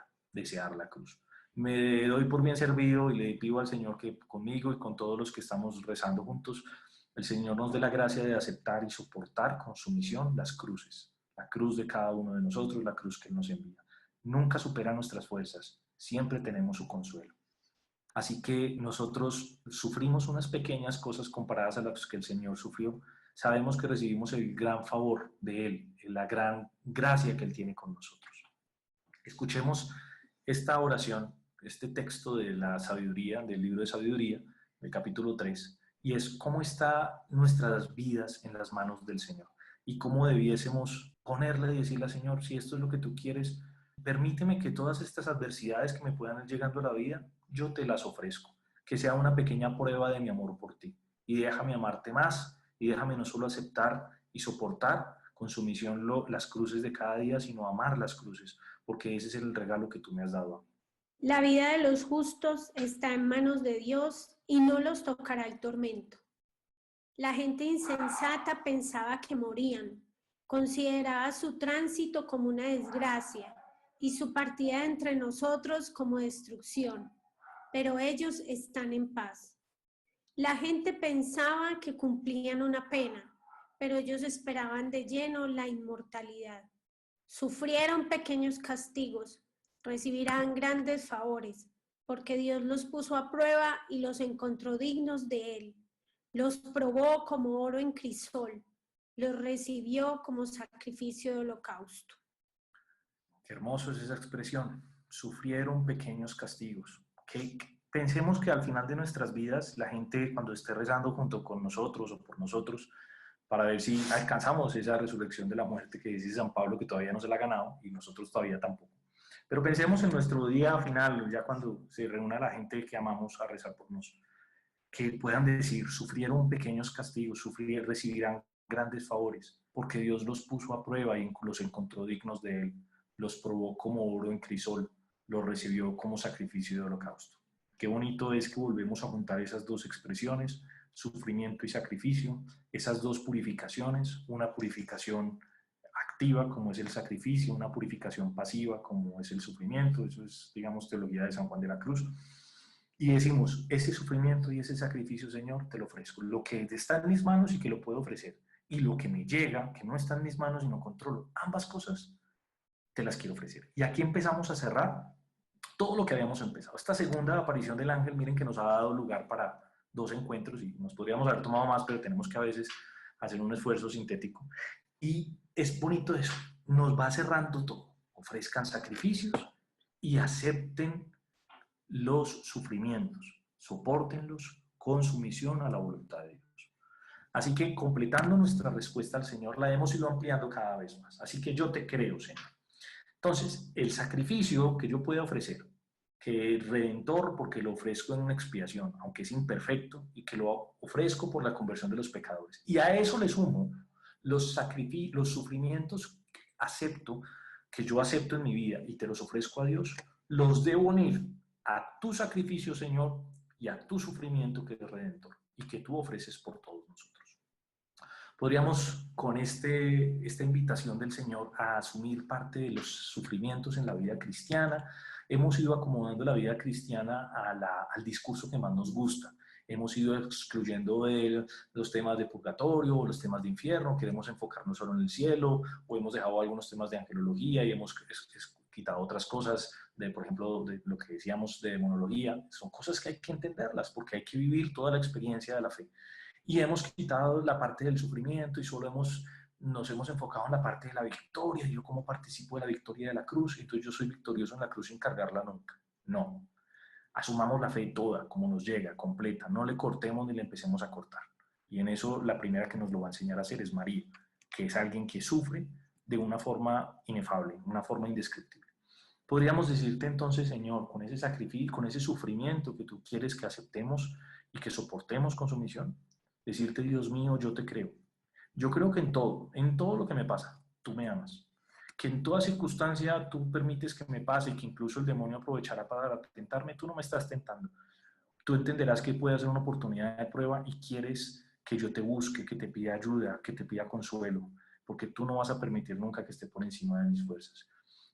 la cruz. Me doy por bien servido y le pido al Señor que conmigo y con todos los que estamos rezando juntos, el Señor nos dé la gracia de aceptar y soportar con sumisión las cruces, la cruz de cada uno de nosotros, la cruz que Él nos envía. Nunca supera nuestras fuerzas, siempre tenemos su consuelo. Así que nosotros sufrimos unas pequeñas cosas comparadas a las que el Señor sufrió. Sabemos que recibimos el gran favor de Él, la gran gracia que Él tiene con nosotros. Escuchemos esta oración, este texto de la sabiduría, del libro de sabiduría, del capítulo 3, y es cómo están nuestras vidas en las manos del Señor y cómo debiésemos ponerle y decirle al Señor, si esto es lo que tú quieres, permíteme que todas estas adversidades que me puedan ir llegando a la vida, yo te las ofrezco, que sea una pequeña prueba de mi amor por ti, y déjame amarte más, y déjame no solo aceptar y soportar con sumisión las cruces de cada día, sino amar las cruces, porque ese es el regalo que tú me has dado a mí. La vida de los justos está en manos de Dios y no los tocará el tormento. La gente insensata pensaba que morían, consideraba su tránsito como una desgracia y su partida entre nosotros como destrucción, pero ellos están en paz. La gente pensaba que cumplían una pena, pero ellos esperaban de lleno la inmortalidad. Sufrieron pequeños castigos, recibirán grandes favores, porque Dios los puso a prueba y los encontró dignos de él. Los probó como oro en crisol, los recibió como sacrificio de holocausto. Qué hermoso es esa expresión. Sufrieron pequeños castigos. Pensemos que al final de nuestras vidas, la gente cuando esté rezando junto con nosotros o por nosotros, para ver si alcanzamos esa resurrección de la muerte que dice San Pablo que todavía no se la ha ganado y nosotros todavía tampoco. Pero pensemos en nuestro día final, ya cuando se reúna la gente que amamos a rezar por nosotros, que puedan decir, sufrieron pequeños castigos, recibirán grandes favores, porque Dios los puso a prueba y los encontró dignos de Él, los probó como oro en crisol, los recibió como sacrificio de holocausto. Qué bonito es que volvemos a juntar esas dos expresiones, sufrimiento y sacrificio, esas dos purificaciones, una purificación activa como es el sacrificio, una purificación pasiva como es el sufrimiento, eso es, digamos, teología de San Juan de la Cruz. Y decimos, ese sufrimiento y ese sacrificio, Señor, te lo ofrezco. Lo que está en mis manos y que lo puedo ofrecer, y lo que me llega, que no está en mis manos y no controlo, ambas cosas te las quiero ofrecer. Y aquí empezamos a cerrar todo lo que habíamos empezado. Esta segunda aparición del ángel, miren que nos ha dado lugar para 2 encuentros y nos podríamos haber tomado más, pero tenemos que a veces hacer un esfuerzo sintético. Y es bonito eso, nos va cerrando todo. Ofrezcan sacrificios y acepten los sufrimientos, sopórtenlos con sumisión a la voluntad de Dios. Así que completando nuestra respuesta al Señor, la hemos ido ampliando cada vez más. Así que yo te creo, Señor. Entonces, el sacrificio que yo pueda ofrecer, que el Redentor, porque lo ofrezco en una expiación, aunque es imperfecto, y que lo ofrezco por la conversión de los pecadores. Y a eso le sumo los sufrimientos que yo acepto en mi vida y te los ofrezco a Dios, los debo unir a tu sacrificio, Señor, y a tu sufrimiento que es Redentor y que tú ofreces por todos nosotros. Podríamos, con esta invitación del Señor a asumir parte de los sufrimientos en la vida cristiana, hemos ido acomodando la vida cristiana al discurso que más nos gusta. Hemos ido excluyendo de los temas de purgatorio o los temas de infierno, queremos enfocarnos solo en el cielo, o hemos dejado algunos temas de angelología y hemos quitado otras cosas, por ejemplo, de lo que decíamos de demonología. Son cosas que hay que entenderlas porque hay que vivir toda la experiencia de la fe. Y hemos quitado la parte del sufrimiento y solo nos hemos enfocado en la parte de la victoria. Yo cómo participo de la victoria de la cruz, entonces yo soy victorioso en la cruz sin cargarla nunca. No. Asumamos la fe toda, como nos llega, completa. No le cortemos ni le empecemos a cortar. Y en eso la primera que nos lo va a enseñar a hacer es María, que es alguien que sufre de una forma inefable, una forma indescriptible. Podríamos decirte entonces, Señor, con ese sacrificio, con ese sufrimiento que tú quieres que aceptemos y que soportemos con sumisión, decirte, Dios mío, yo te creo. Yo creo que en todo lo que me pasa, tú me amas. Que en toda circunstancia tú permites que me pase y que incluso el demonio aprovechará para tentarme, tú no me estás tentando. Tú entenderás que puede ser una oportunidad de prueba y quieres que yo te busque, que te pida ayuda, que te pida consuelo, porque tú no vas a permitir nunca que esté por encima de mis fuerzas.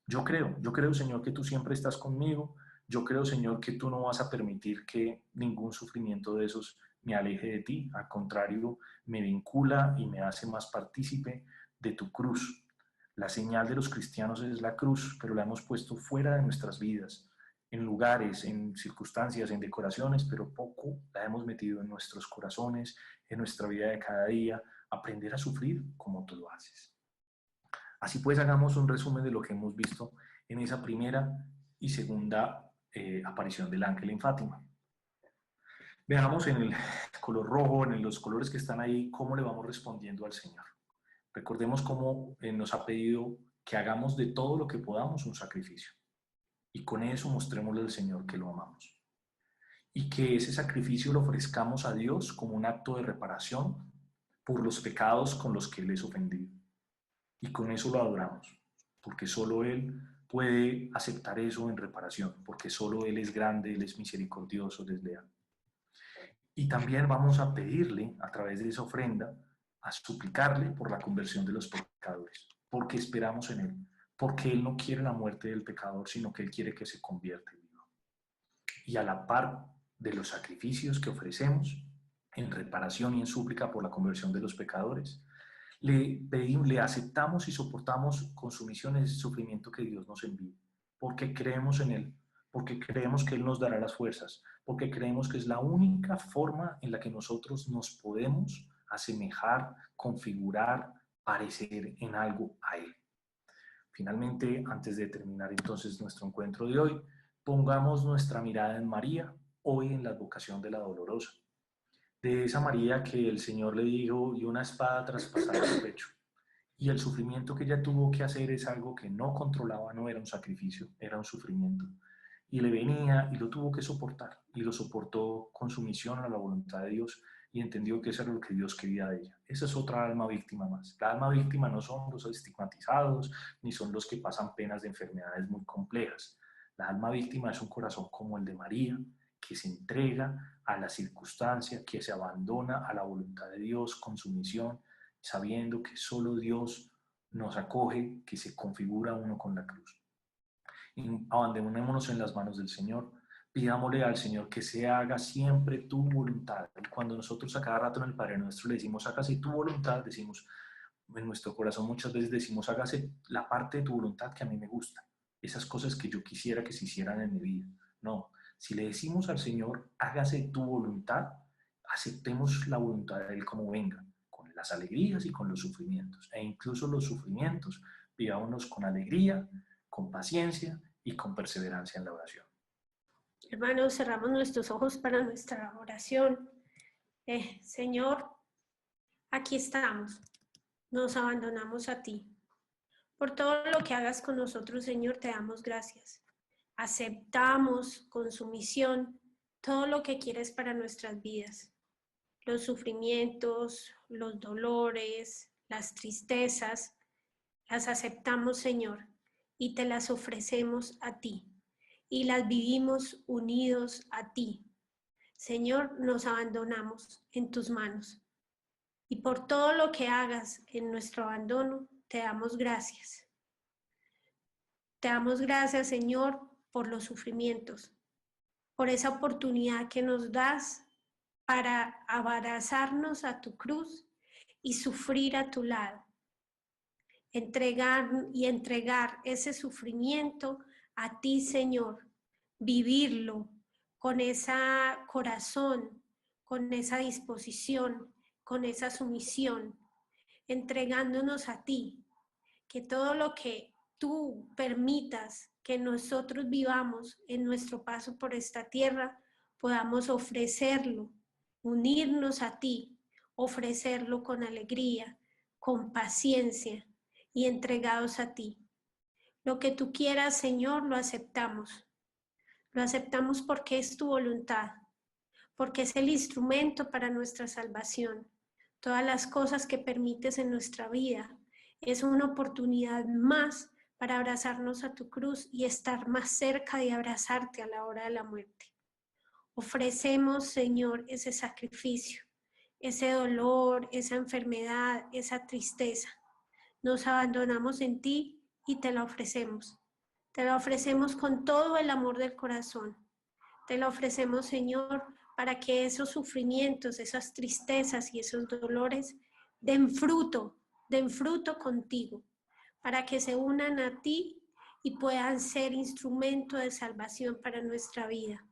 Yo creo, Señor, que tú siempre estás conmigo. Yo creo, Señor, que tú no vas a permitir que ningún sufrimiento de esos me aleje de ti. Al contrario, me vincula y me hace más partícipe de tu cruz. La señal de los cristianos es la cruz, pero la hemos puesto fuera de nuestras vidas, en lugares, en circunstancias, en decoraciones, pero poco la hemos metido en nuestros corazones, en nuestra vida de cada día, aprender a sufrir como tú lo haces. Así pues, hagamos un resumen de lo que hemos visto en esa primera y segunda aparición del ángel en Fátima. Veamos en el color rojo, en los colores que están ahí, cómo le vamos respondiendo al Señor. Recordemos cómo nos ha pedido que hagamos de todo lo que podamos un sacrificio. Y con eso mostrémosle al Señor que lo amamos. Y que ese sacrificio lo ofrezcamos a Dios como un acto de reparación por los pecados con los que Él es ofendido. Y con eso lo adoramos, porque solo Él puede aceptar eso en reparación, porque solo Él es grande, Él es misericordioso, Él es leal. Y también vamos a pedirle, a través de esa ofrenda, a suplicarle por la conversión de los pecadores, porque esperamos en Él, porque Él no quiere la muerte del pecador, sino que Él quiere que se convierta en vivo. Y a la par de los sacrificios que ofrecemos en reparación y en súplica por la conversión de los pecadores, le pedimos, le aceptamos y soportamos con sumisión ese sufrimiento que Dios nos envía, porque creemos en Él, porque creemos que Él nos dará las fuerzas, porque creemos que es la única forma en la que nosotros nos podemos asemejar, configurar, parecer en algo a Él. Finalmente, antes de terminar entonces nuestro encuentro de hoy, pongamos nuestra mirada en María, hoy en la advocación de la dolorosa, de esa María que el Señor le dijo y una espada traspasará su pecho. Y el sufrimiento que ella tuvo que hacer es algo que no controlaba, no era un sacrificio, era un sufrimiento. Y le venía y lo tuvo que soportar, y lo soportó con sumisión a la voluntad de Dios, y entendió que eso era lo que Dios quería de ella. Esa es otra alma víctima más. La alma víctima no son los estigmatizados, ni son los que pasan penas de enfermedades muy complejas. La alma víctima es un corazón como el de María, que se entrega a la circunstancia, que se abandona a la voluntad de Dios con sumisión, sabiendo que solo Dios nos acoge, que se configura uno con la cruz. Y abandonémonos en las manos del Señor, pidámosle al Señor que se haga siempre tu voluntad. Y cuando nosotros a cada rato en el Padre Nuestro le decimos, hágase tu voluntad, decimos, en nuestro corazón muchas veces decimos, hágase la parte de tu voluntad que a mí me gusta, esas cosas que yo quisiera que se hicieran en mi vida. No, si le decimos al Señor, hágase tu voluntad, aceptemos la voluntad de Él como venga, con las alegrías y con los sufrimientos. E incluso los sufrimientos, vivámonos con alegría, con paciencia y con perseverancia en la oración. Hermanos, cerramos nuestros ojos para nuestra oración. Señor, aquí estamos. Nos abandonamos a ti. Por todo lo que hagas con nosotros, Señor, te damos gracias. Aceptamos con sumisión todo lo que quieres para nuestras vidas. Los sufrimientos, los dolores, las tristezas, las aceptamos, Señor, y te las ofrecemos a ti. Y las vivimos unidos a ti. Señor, nos abandonamos en tus manos. Y por todo lo que hagas en nuestro abandono, te damos gracias. Te damos gracias, Señor, por los sufrimientos, por esa oportunidad que nos das para abrazarnos a tu cruz y sufrir a tu lado. Entregar ese sufrimiento a ti, Señor, vivirlo con ese corazón, con esa disposición, con esa sumisión, entregándonos a ti, que todo lo que tú permitas que nosotros vivamos en nuestro paso por esta tierra, podamos ofrecerlo, unirnos a ti, ofrecerlo con alegría, con paciencia y entregados a ti. Lo que tú quieras, Señor, lo aceptamos. Lo aceptamos porque es tu voluntad, porque es el instrumento para nuestra salvación. Todas las cosas que permites en nuestra vida es una oportunidad más para abrazarnos a tu cruz y estar más cerca de abrazarte a la hora de la muerte. Ofrecemos, Señor, ese sacrificio, ese dolor, esa enfermedad, esa tristeza. Nos abandonamos en ti y te la ofrecemos. Te la ofrecemos con todo el amor del corazón. Te la ofrecemos, Señor, para que esos sufrimientos, esas tristezas y esos dolores den fruto contigo, para que se unan a ti y puedan ser instrumento de salvación para nuestra vida.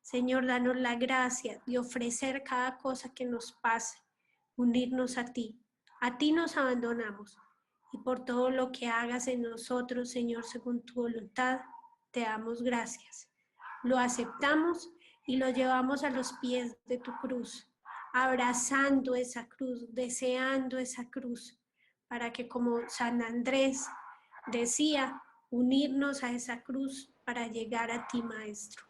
Señor, danos la gracia de ofrecer cada cosa que nos pase, unirnos a ti. A ti nos abandonamos y por todo lo que hagas en nosotros, Señor, según tu voluntad, te damos gracias. Lo aceptamos y lo llevamos a los pies de tu cruz, abrazando esa cruz, deseando esa cruz, para que como San Andrés decía, unirnos a esa cruz para llegar a ti, Maestro.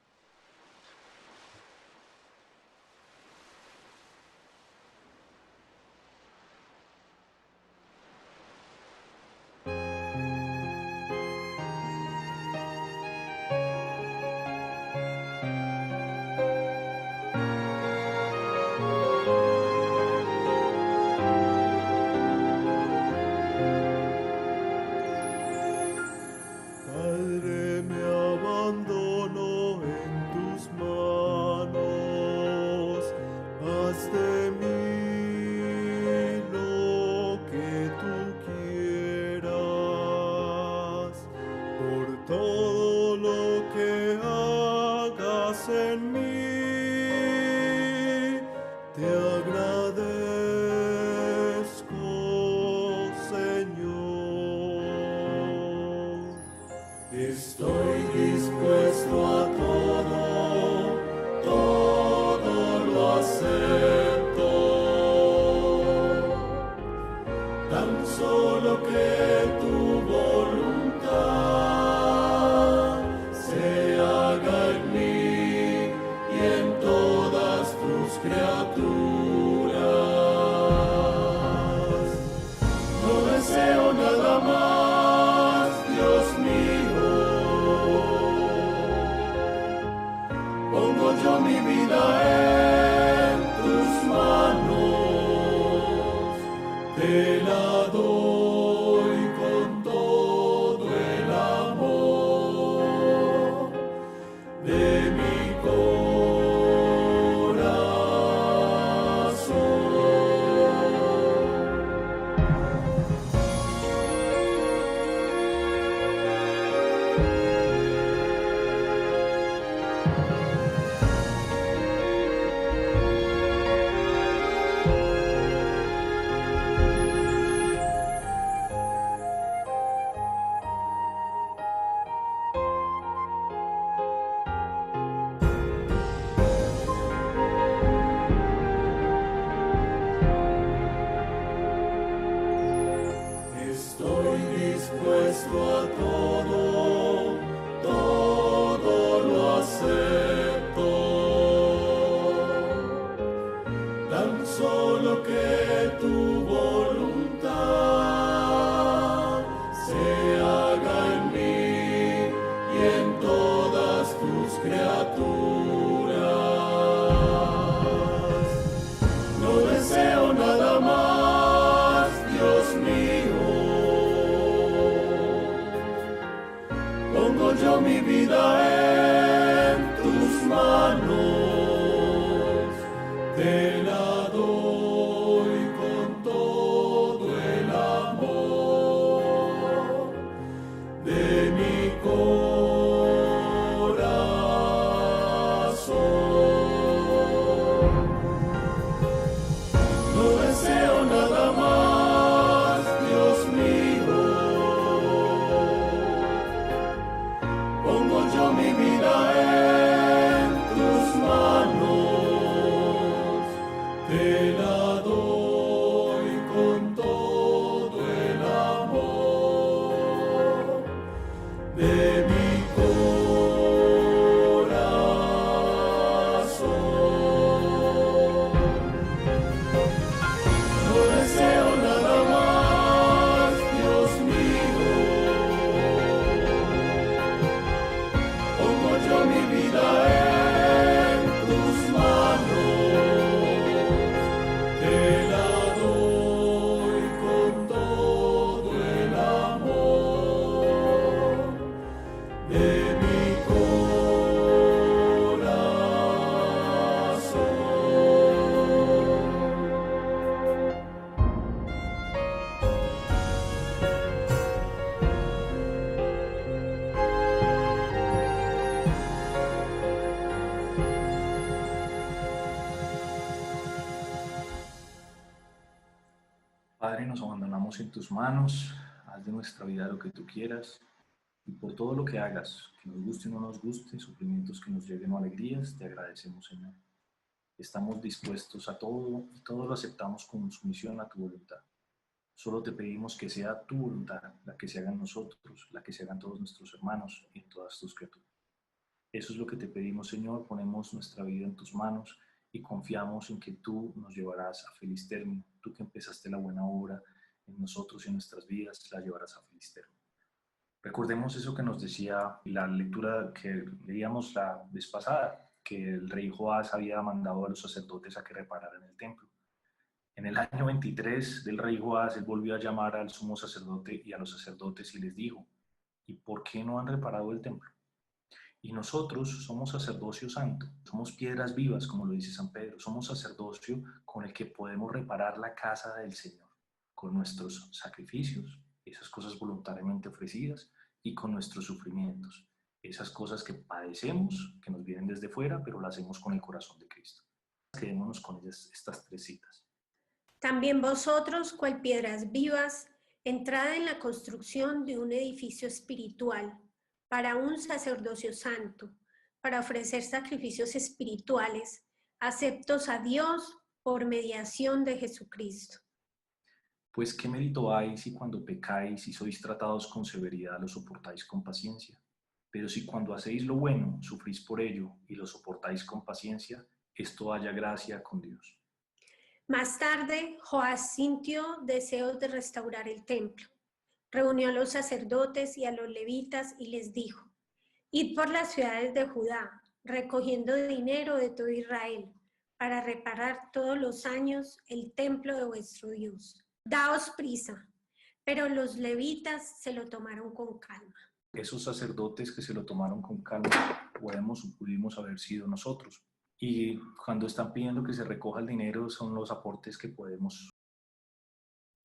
solo que tu voluntad se haga en mí y en todas tus criaturas. No deseo nada más, Dios mío. Pongo yo mi vida en tus manos, te la doy con todo el amor de mi Estoy dispuesto a todo, todo lo acepto. Tan solo que tu voluntad se haga en mí y en todas tus criaturas. No deseo nada más, Dios mío. Pongo yo mi vida en tus manos, te la doy con todo el amor de mi corazón. No deseo nada más, Dios mío. Pongo yo mi vida en tus manos, te la doy con todo el amor de mi corazón. No deseo nada más, Dios mío. Pongo yo mi vida en tus manos, te la doy con todo el amor de mi Padre, nos abandonamos en tus manos, haz de nuestra vida lo que tú quieras y por todo lo que hagas, que nos guste o no nos guste, sufrimientos que nos lleguen o alegrías, te agradecemos, Señor. Estamos dispuestos a todo y todo lo aceptamos con sumisión a tu voluntad. Solo te pedimos que sea tu voluntad la que se haga en nosotros, la que se hagan todos nuestros hermanos y en todas tus criaturas. Eso es lo que te pedimos, Señor, ponemos nuestra vida en tus manos y confiamos en que tú nos llevarás a feliz término. Tú que empezaste la buena obra en nosotros y en nuestras vidas, la llevarás a feliz término. Recordemos eso que nos decía la lectura que leíamos la vez pasada, que el rey Joás había mandado a los sacerdotes a que repararan el templo. En el año 23 del rey Joás, él volvió a llamar al sumo sacerdote y a los sacerdotes y les dijo, ¿y por qué no han reparado el templo? Y nosotros somos sacerdocio santo, somos piedras vivas, como lo dice San Pedro, somos sacerdocio con el que podemos reparar la casa del Señor, con nuestros sacrificios, esas cosas voluntariamente ofrecidas, y con nuestros sufrimientos, esas cosas que padecemos, que nos vienen desde fuera, pero las hacemos con el corazón de Cristo. Quedémonos con ellas, estas tres citas. También vosotros, cual piedras vivas, entrad en la construcción de un edificio espiritual, para un sacerdocio santo, para ofrecer sacrificios espirituales, aceptos a Dios por mediación de Jesucristo. Pues qué mérito hay si cuando pecáis y sois tratados con severidad lo soportáis con paciencia. Pero si cuando hacéis lo bueno sufrís por ello y lo soportáis con paciencia, esto haya gracia con Dios. Más tarde, Joás sintió deseos de restaurar el templo. Reunió a los sacerdotes y a los levitas y les dijo: Id por las ciudades de Judá, recogiendo dinero de todo Israel, para reparar todos los años el templo de vuestro Dios. Daos prisa. Pero los levitas se lo tomaron con calma. Esos sacerdotes que se lo tomaron con calma pudimos haber sido nosotros. Y cuando están pidiendo que se recoja el dinero son los aportes que podemos,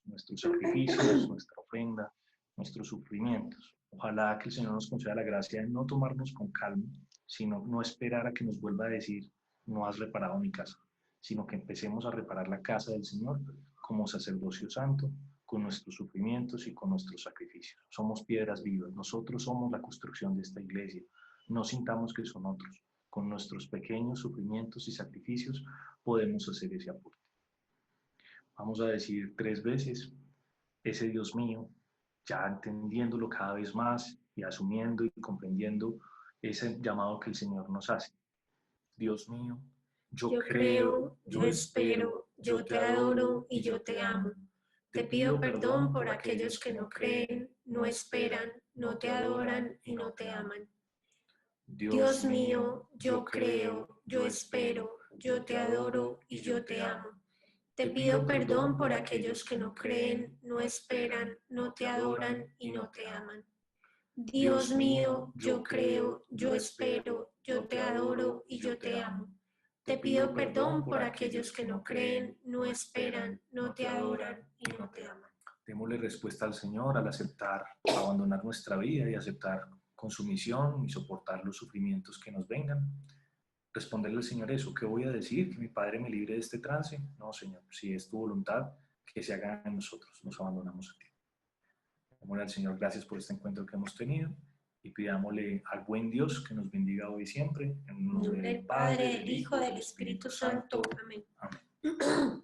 nuestros sacrificios, nuestra ofrenda, nuestros sufrimientos. Ojalá que el Señor nos conceda la gracia de no tomarnos con calma, sino no esperar a que nos vuelva a decir: no has reparado mi casa, sino que empecemos a reparar la casa del Señor como sacerdocio santo, con nuestros sufrimientos y con nuestros sacrificios. Somos piedras vivas, nosotros somos la construcción de esta iglesia. No sintamos que son otros. Con nuestros pequeños sufrimientos y sacrificios podemos hacer ese aporte. Vamos a decir 3 veces: ese Dios mío, ya entendiéndolo cada vez más y asumiendo y comprendiendo ese llamado que el Señor nos hace. Dios mío, yo creo, yo espero, yo te adoro y yo te amo. Te pido perdón por aquellos que no creen, no esperan, no te adoran y no te aman. Dios mío, yo creo, yo espero, yo te adoro y yo te amo. Te pido perdón por aquellos que no creen, no esperan, no te adoran y no te aman. Dios mío, yo creo, yo espero, yo te adoro y yo te amo. Te pido perdón por aquellos que no creen, no esperan, no te adoran y no te aman. Démosle respuesta al Señor al aceptar, abandonar nuestra vida y aceptar con sumisión y soportar los sufrimientos que nos vengan. Responderle al Señor eso: ¿qué voy a decir? ¿Que mi Padre me libre de este trance? No, Señor, si es tu voluntad, que se haga en nosotros. Nos abandonamos a ti. Démosle al Señor gracias por este encuentro que hemos tenido y pidámosle al buen Dios que nos bendiga hoy y siempre. En nombre del Padre, del Hijo, del Espíritu Santo. Amén. Amén.